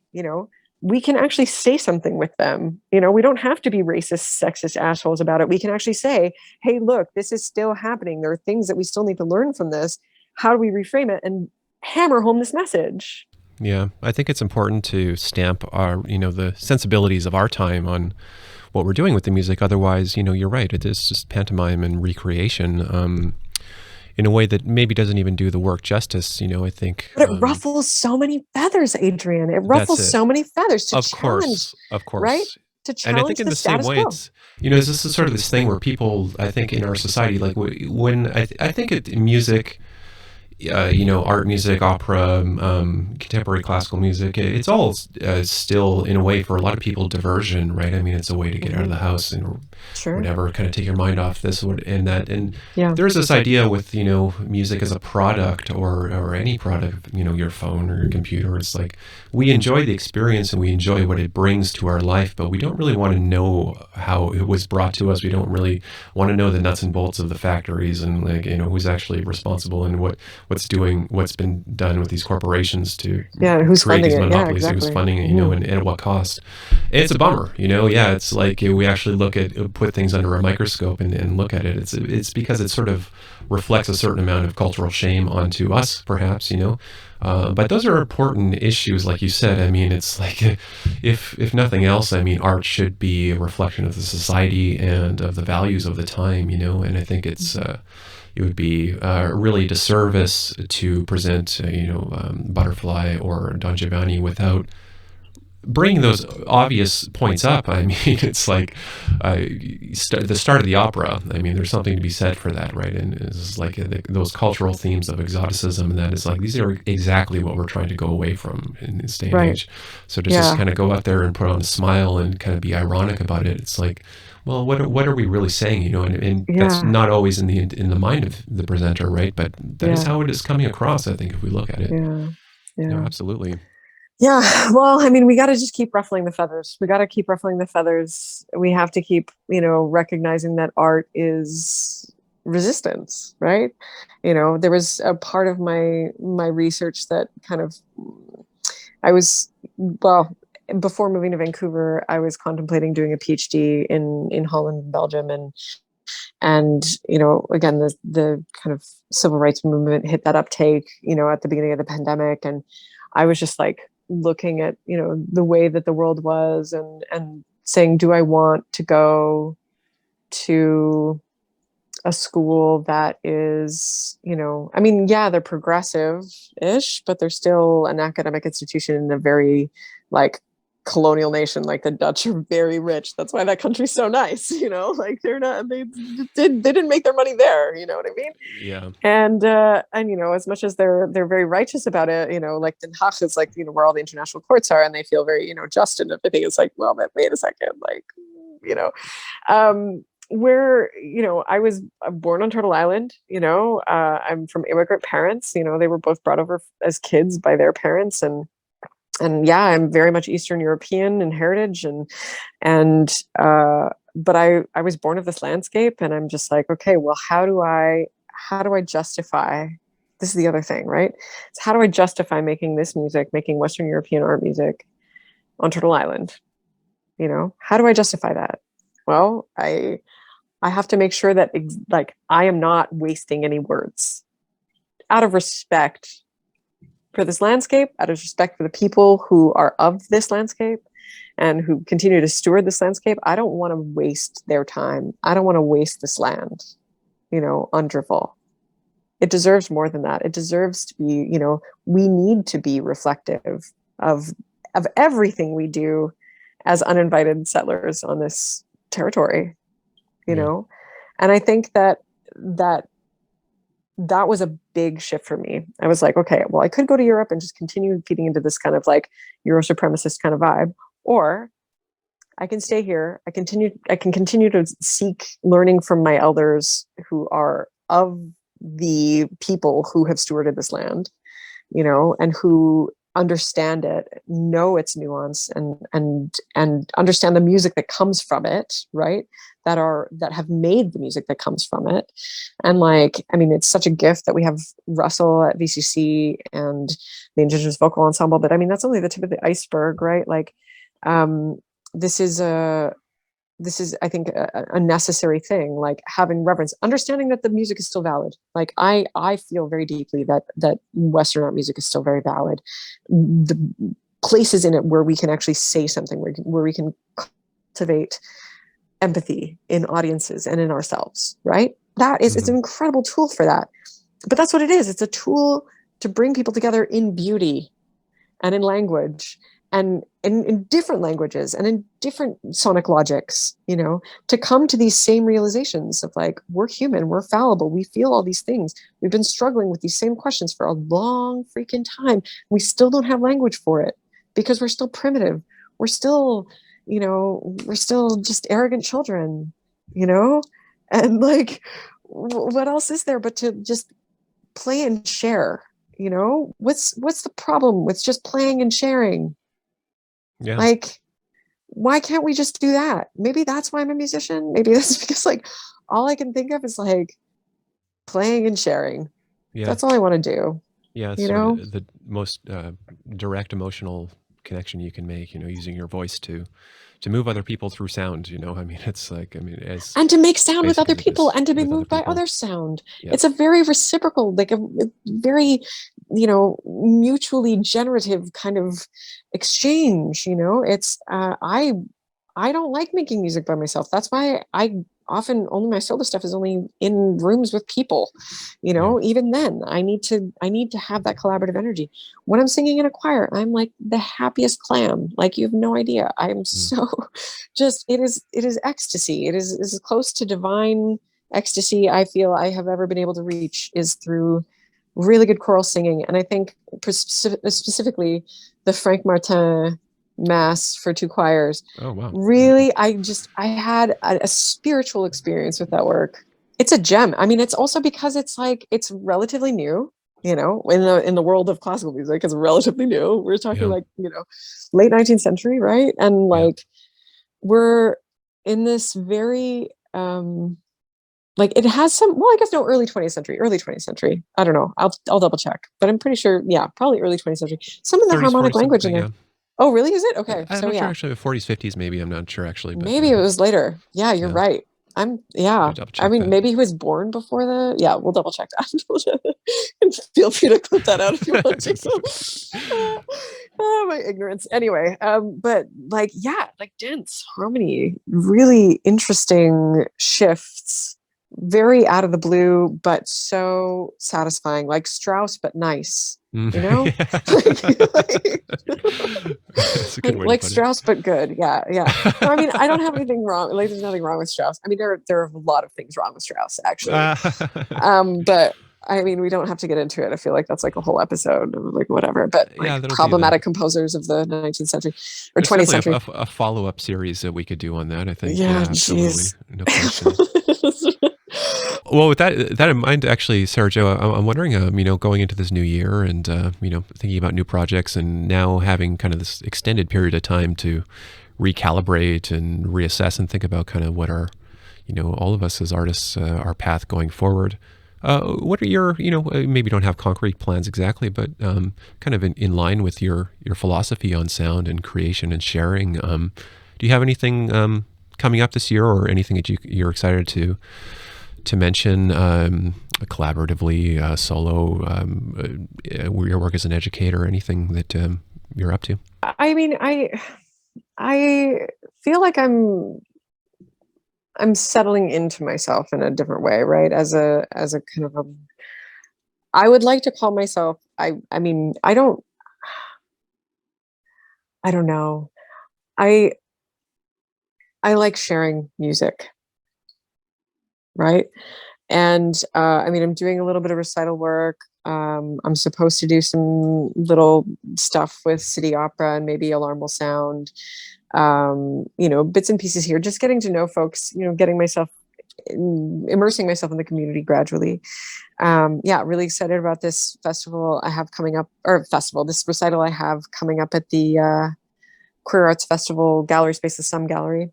we can actually say something with them. We don't have to be racist, sexist assholes about it. We can actually say, hey, look, this is still happening. There are things that we still need to learn from this. How do we reframe it and hammer home this message? Yeah, I think it's important to stamp our, the sensibilities of our time on what we're doing with the music. Otherwise, you're right. It is just pantomime and recreation in a way that maybe doesn't even do the work justice. I think. But it ruffles so many feathers, Adrian. It ruffles so many feathers to challenge. Of course. Right? To challenge and I think in the same way, it's, this is sort of this thing where people, I think in our society, like when I think music, art music, opera, contemporary classical music, it's all still, in a way, for a lot of people, diversion, right? I mean, it's a way to get out of the house and whatever, kind of take your mind off this and that. And there's this idea with, music as a product or any product, your phone or your computer. It's like, we enjoy the experience and we enjoy what it brings to our life, but we don't really want to know how it was brought to us. We don't really want to know the nuts and bolts of the factories and, like, who's actually responsible and what's been done with these corporations to who's create these monopolies, exactly. who's funding it, and at what cost. It's a bummer, it's like we actually put things under a microscope and look at it. It's because it sort of reflects a certain amount of cultural shame onto us, perhaps, but those are important issues, like you said. I mean, it's like, if nothing else, I mean, art should be a reflection of the society and of the values of the time, and I think it would be really a disservice to present, Butterfly or Don Giovanni without bringing those obvious points up. I mean, it's like the start of the opera. I mean, there's something to be said for that, right? And it's like those cultural themes of exoticism, and that is like, these are exactly what we're trying to go away from in this day and age. So to just kind of go out there and put on a smile and kind of be ironic about it, it's like, well, what are we really saying? And that's not always in the mind of the presenter, right? But that is how it is coming across, I think, if we look at it. Yeah. Absolutely. Yeah, well, I mean, we got to just keep ruffling the feathers. We got to keep ruffling the feathers. We have to keep, recognizing that art is resistance, right? There was a part of my research that kind of, before moving to Vancouver, I was contemplating doing a PhD in Holland and Belgium, and again, the kind of civil rights movement hit that uptake, at the beginning of the pandemic, and I was just like looking at the way that the world was and saying, do I want to go to a school that is, I mean, they're progressive-ish, but they're still an academic institution in a very like colonial nation. Like, the Dutch are very rich. That's why that country's so nice, like they didn't make their money there, you know what I mean? Yeah. And as much as they're very righteous about it, like Den Haag is like, where all the international courts are, and they feel very, just and everything. It's like, well, wait a second, like, where, I was born on Turtle Island, I'm from immigrant parents, they were both brought over as kids by their parents, and I'm very much Eastern European in heritage, but I was born of this landscape, and I'm just like, okay, well, how do I justify? This is the other thing, right? So how do I justify making this music, making Western European art music on Turtle Island? How do I justify that? Well, I have to make sure that I am not wasting any words, out of respect for this landscape, out of respect for the people who are of this landscape and who continue to steward this landscape. I don't want to waste their time. I don't want to waste this land, on drivel. It deserves more than that. It deserves to be, we need to be reflective of everything we do as uninvited settlers on this territory, and I think that was a big shift for me. I was like, okay, well, I could go to Europe and just continue feeding into this kind of like Euro supremacist kind of vibe, or I can stay here. I can continue to seek learning from my elders who are of the people who have stewarded this land, you know, and who understand it, know its nuance, and understand the music that comes from it, right? That have made the music that comes from it. And like, I mean, it's such a gift that we have Russell at VCC and the Indigenous Vocal Ensemble, but I mean, that's only the tip of the iceberg, right? Like, this is, I think, a necessary thing, like having reverence, understanding that the music is still valid. Like I feel very deeply that Western art music is still very valid. The places in it where we can actually say something, where we can cultivate empathy in audiences and in ourselves, right? That is, it's an incredible tool for that. But that's what it is. It's a tool to bring people together in beauty and in language, and in different languages and in different sonic logics, you know, to come to these same realizations of like, we're human, we're fallible, we feel all these things. We've been struggling with these same questions for a long freaking time. We still don't have language for it because we're still primitive. We're still, you know, we're still just arrogant children, you know? And like, what else is there but to just play and share, you know? What's the problem with just playing and sharing? Yeah. Like, why can't we just do that? Maybe that's why I'm a musician. Maybe that's because like all I can think of is like playing and sharing. Yeah. That's all I want to do. Yeah. You know, the most direct emotional connection you can make, you know, using your voice to move other people through sound, you know. I mean, it's like, I mean, and to make sound with other people and to be moved by other sound. Yeah. It's a very reciprocal, like a very, you know, mutually generative kind of exchange, you know. It's I don't like making music by myself. That's why I often only my solo stuff is only in rooms with people, you know. Yeah. Even then I need to have that collaborative energy. When I'm singing in a choir, I'm like the happiest clam, like you have no idea. I'm so just, it is ecstasy. It is as close to divine ecstasy I feel I have ever been able to reach is through really good choral singing. And I think specifically the Frank Martin Mass for two choirs. Oh wow! Really, I had a spiritual experience with that work. It's a gem. I mean, it's also because it's like it's relatively new. You know, in the world of classical music, it's relatively new. We're talking like, you know, late 19th century, right? And like we're in this very like it has some, well, I guess no, early 20th century. I don't know. I'll double check, but I'm pretty sure, yeah, probably early 20th century. Some of the harmonic language in there. Yeah. Oh, really? Is it? Okay. I'm not sure actually, 40s, 50s, maybe. I'm not sure actually. But, maybe it was later. Yeah, you're right. I mean, maybe he was born before we'll double check that. Feel free to clip that out if you want to. My ignorance. Anyway, but like, yeah, like dense harmony, really interesting shifts, very out of the blue, but so satisfying, like Strauss, but nice. You know, like Strauss, but good. Yeah. No, I mean, I don't have anything wrong. Like, there's nothing wrong with Strauss. I mean, there are a lot of things wrong with Strauss, actually. But I mean, we don't have to get into it. I feel like that's like a whole episode of like whatever. But like problematic composers of the 19th century or 20th century. A follow-up series that we could do on that, I think. Yeah, absolutely. No question. Well, with that in mind, actually, Sarah Jo, I'm wondering, you know, going into this new year and, you know, thinking about new projects and now having kind of this extended period of time to recalibrate and reassess and think about kind of what our, you know, all of us as artists, our path going forward. What are your, you know, maybe you don't have concrete plans exactly, but kind of in line with your philosophy on sound and creation and sharing. Do you have anything coming up this year or anything that you're excited to mention collaboratively, solo, your work as an educator, anything that you're up to? I mean, I feel like I'm settling into myself in a different way, right? As a kind of I would like to call myself, I mean, I don't know. I like sharing music. Right. And I mean, I'm doing a little bit of recital work. I'm supposed to do some little stuff with City Opera and maybe Alarm Will Sound, you know, bits and pieces here, just getting to know folks, you know, getting myself immersing myself in the community gradually. Really excited about this festival I have coming up, this recital I have coming up at the Queer Arts Festival Gallery Space, the Some Gallery.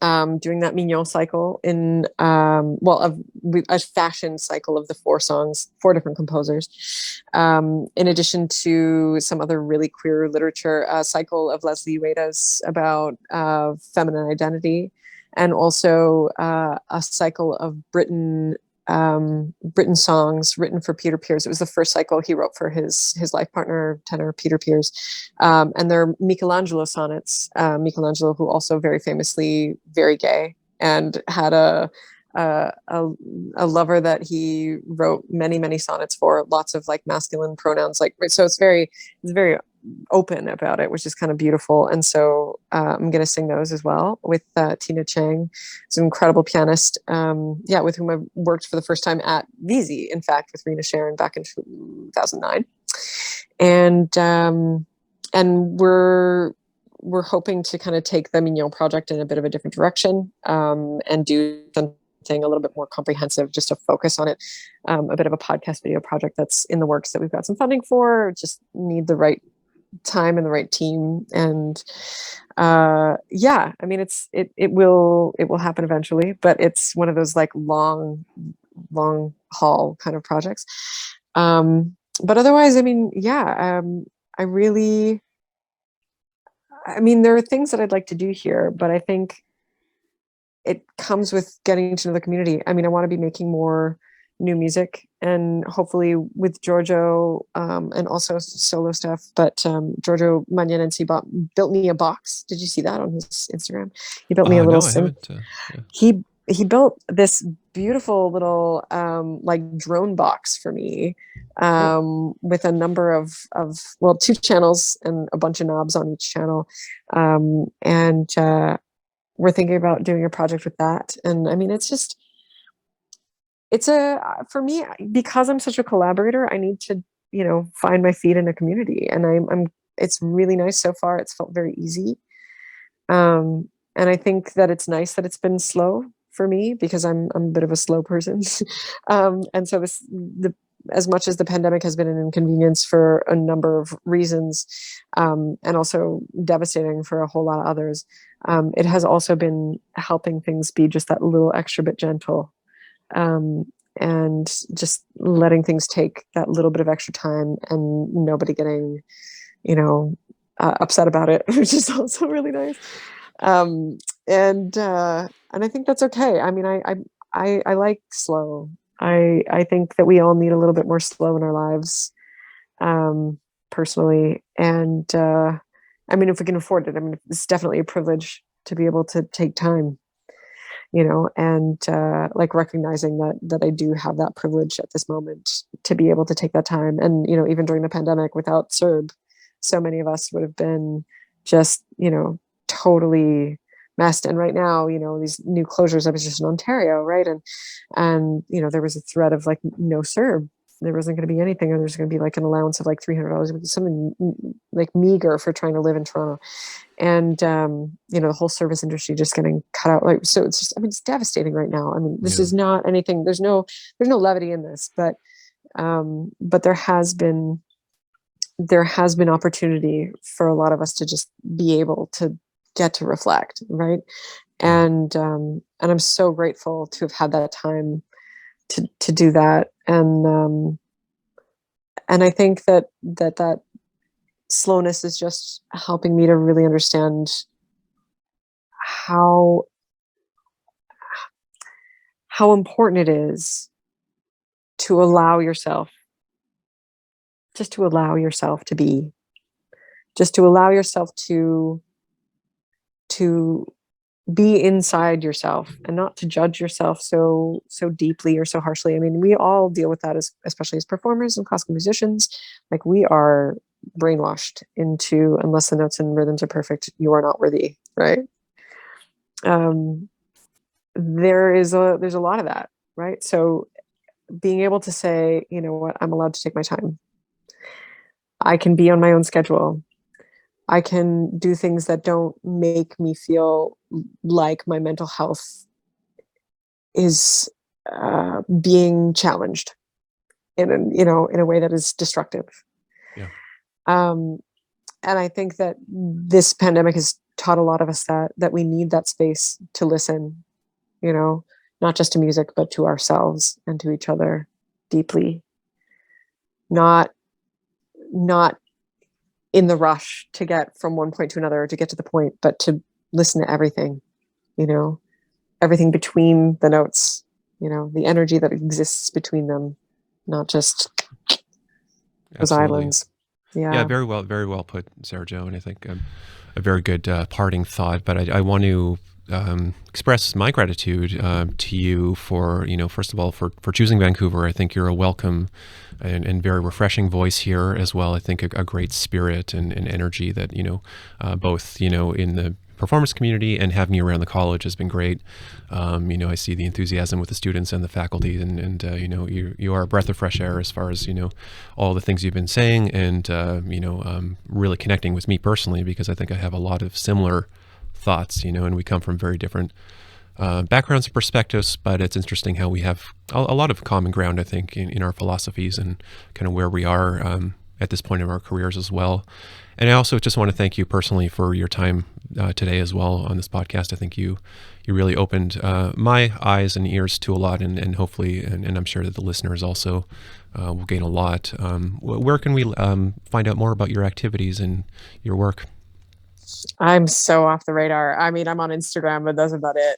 Doing that Mignon cycle in a fashion cycle of the 4 songs, 4 different composers, in addition to some other really queer literature, a cycle of Leslie Ueda's about feminine identity, and also a cycle of Britain songs written for Peter Pears. It was the first cycle he wrote for his life partner, tenor Peter Pears, and they're Michelangelo sonnets. Michelangelo, who also very famously very gay, and had a lover that he wrote many sonnets for, lots of like masculine pronouns, like, so it's very open about it, which is kind of beautiful. And so I'm going to sing those as well with Tina Chang. She's an incredible pianist, with whom I worked for the first time at VZ, in fact, with Rena Sharon back in 2009. And we're hoping to kind of take the Mignon project in a bit of a different direction, and do something a little bit more comprehensive, just to focus on it. A bit of a podcast video project that's in the works that we've got some funding for, just need the right time and the right team. And it will happen eventually, but it's one of those like long haul kind of projects. But otherwise, there are things that I'd like to do here, but I think it comes with getting to know the community. I want to be making more new music, and hopefully with Giorgio, and also solo stuff. But Giorgio Magnanensi built me a box. Did you see that on his Instagram? He built me a little synth. He built this beautiful little like drone box for me, with a number of 2 channels and a bunch of knobs on each channel. We're thinking about doing a project with that. And for me, because I'm such a collaborator, I need to, find my feet in a community, and it's really nice so far. It's felt very easy. And I think that it's nice that it's been slow for me, because I'm a bit of a slow person. And so as much as the pandemic has been an inconvenience for a number of reasons, and also devastating for a whole lot of others, it has also been helping things be just that little extra bit gentle. And just letting things take that little bit of extra time, and nobody getting, upset about it, which is also really nice. And I think that's okay. I like slow. I think that we all need a little bit more slow in our lives, personally. And if we can afford it, it's definitely a privilege to be able to take time. And like recognizing that I do have that privilege at this moment to be able to take that time. And, even during the pandemic, without CERB, so many of us would have been just, totally messed. And right now, these new closures, I was just in Ontario, right? And there was a threat of like no CERB. There wasn't going to be anything, or there's going to be like an allowance of like $300, something like meager for trying to live in Toronto. And the whole service industry just getting cut out. Like, so it's just, it's devastating right now. This is not anything. There's no levity in this, but there has been opportunity for a lot of us to just be able to get to reflect, right? And I'm so grateful to have had that time to do that. And I think that slowness is just helping me to really understand how important it is to allow yourself to be, just to allow yourself to be inside yourself, and not to judge yourself so deeply or so harshly. We all deal with that, especially as performers and classical musicians. Like, we are brainwashed into, unless the notes and rhythms are perfect, you are not worthy, right? There's a lot of that, right? So being able to say, you know what, I'm allowed to take my time. I can be on my own schedule. I can do things that don't make me feel like my mental health is being challenged in a way that is destructive. Yeah. And I think that this pandemic has taught a lot of us that we need that space to listen, not just to music, but to ourselves and to each other deeply. Not in the rush to get from one point to another, to get to the point, but to listen to everything, everything between the notes, the energy that exists between them, not just those Absolutely. islands. Yeah, very well put, Sarah Jo, and I think a very good parting thought. But I want to express my gratitude to you for, first of all, for choosing Vancouver. I think you're a welcome and very refreshing voice here as well. I think a great spirit and energy that, both, in the performance community and having you around the college has been great. I see the enthusiasm with the students and the faculty, and you are a breath of fresh air as far as, all the things you've been saying, and, really connecting with me personally, because I think I have a lot of similar thoughts, and we come from very different backgrounds and perspectives, but it's interesting how we have a lot of common ground, I think, in our philosophies and kind of where we are at this point in our careers as well. And I also just want to thank you personally for your time today as well on this podcast. I think you really opened my eyes and ears to a lot, and hopefully, and I'm sure that the listeners also will gain a lot. Where can we find out more about your activities and your work? I'm so off the radar. I mean, I'm on Instagram, but that's about it.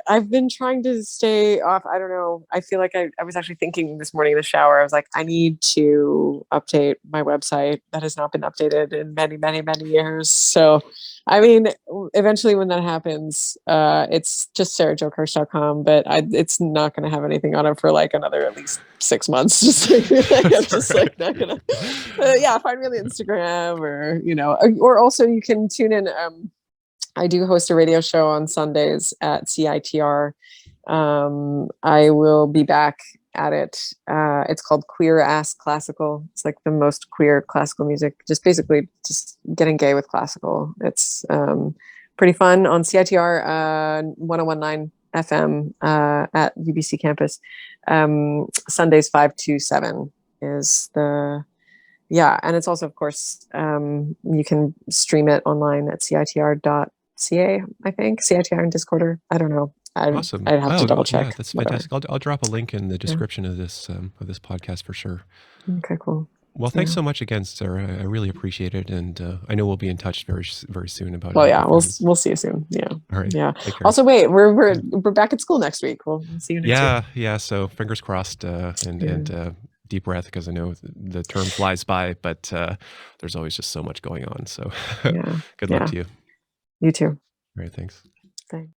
I've been trying to stay off. I don't know. I feel like I was actually thinking this morning in the shower, I was like, I need to update my website that has not been updated in many, many, many years. So, I mean, eventually when that happens, it's just sarahjokirsch.com, but it's not going to have anything on it for like another at least 6 months. Not gonna. Find me on the Instagram, or also you can tune in. I do host a radio show on Sundays at CITR. I will be back at it. It's called Queer Ass Classical. It's like the most queer classical music, just basically just getting gay with classical. It's pretty fun on CITR 1019 FM at UBC campus. Sundays 5 to 7 is the and it's also, of course, you can stream it online at citr.ca, I think. CITR and Discorder. I don't know. Awesome. I'd have to double check. Yeah, that's fantastic. I'll drop a link in the description of this podcast for sure. Okay, cool. Well, thanks so much again, Sarah. I really appreciate it, and I know we'll be in touch very, very soon about it. Well, yeah, we'll see you soon. Yeah. All right. Yeah. Also, wait, we're back at school next week. We'll see you next week. Yeah. So fingers crossed, and deep breath, because I know the term flies by, but there's always just so much going on. So good luck to you. You too. All right. Thanks. Thanks.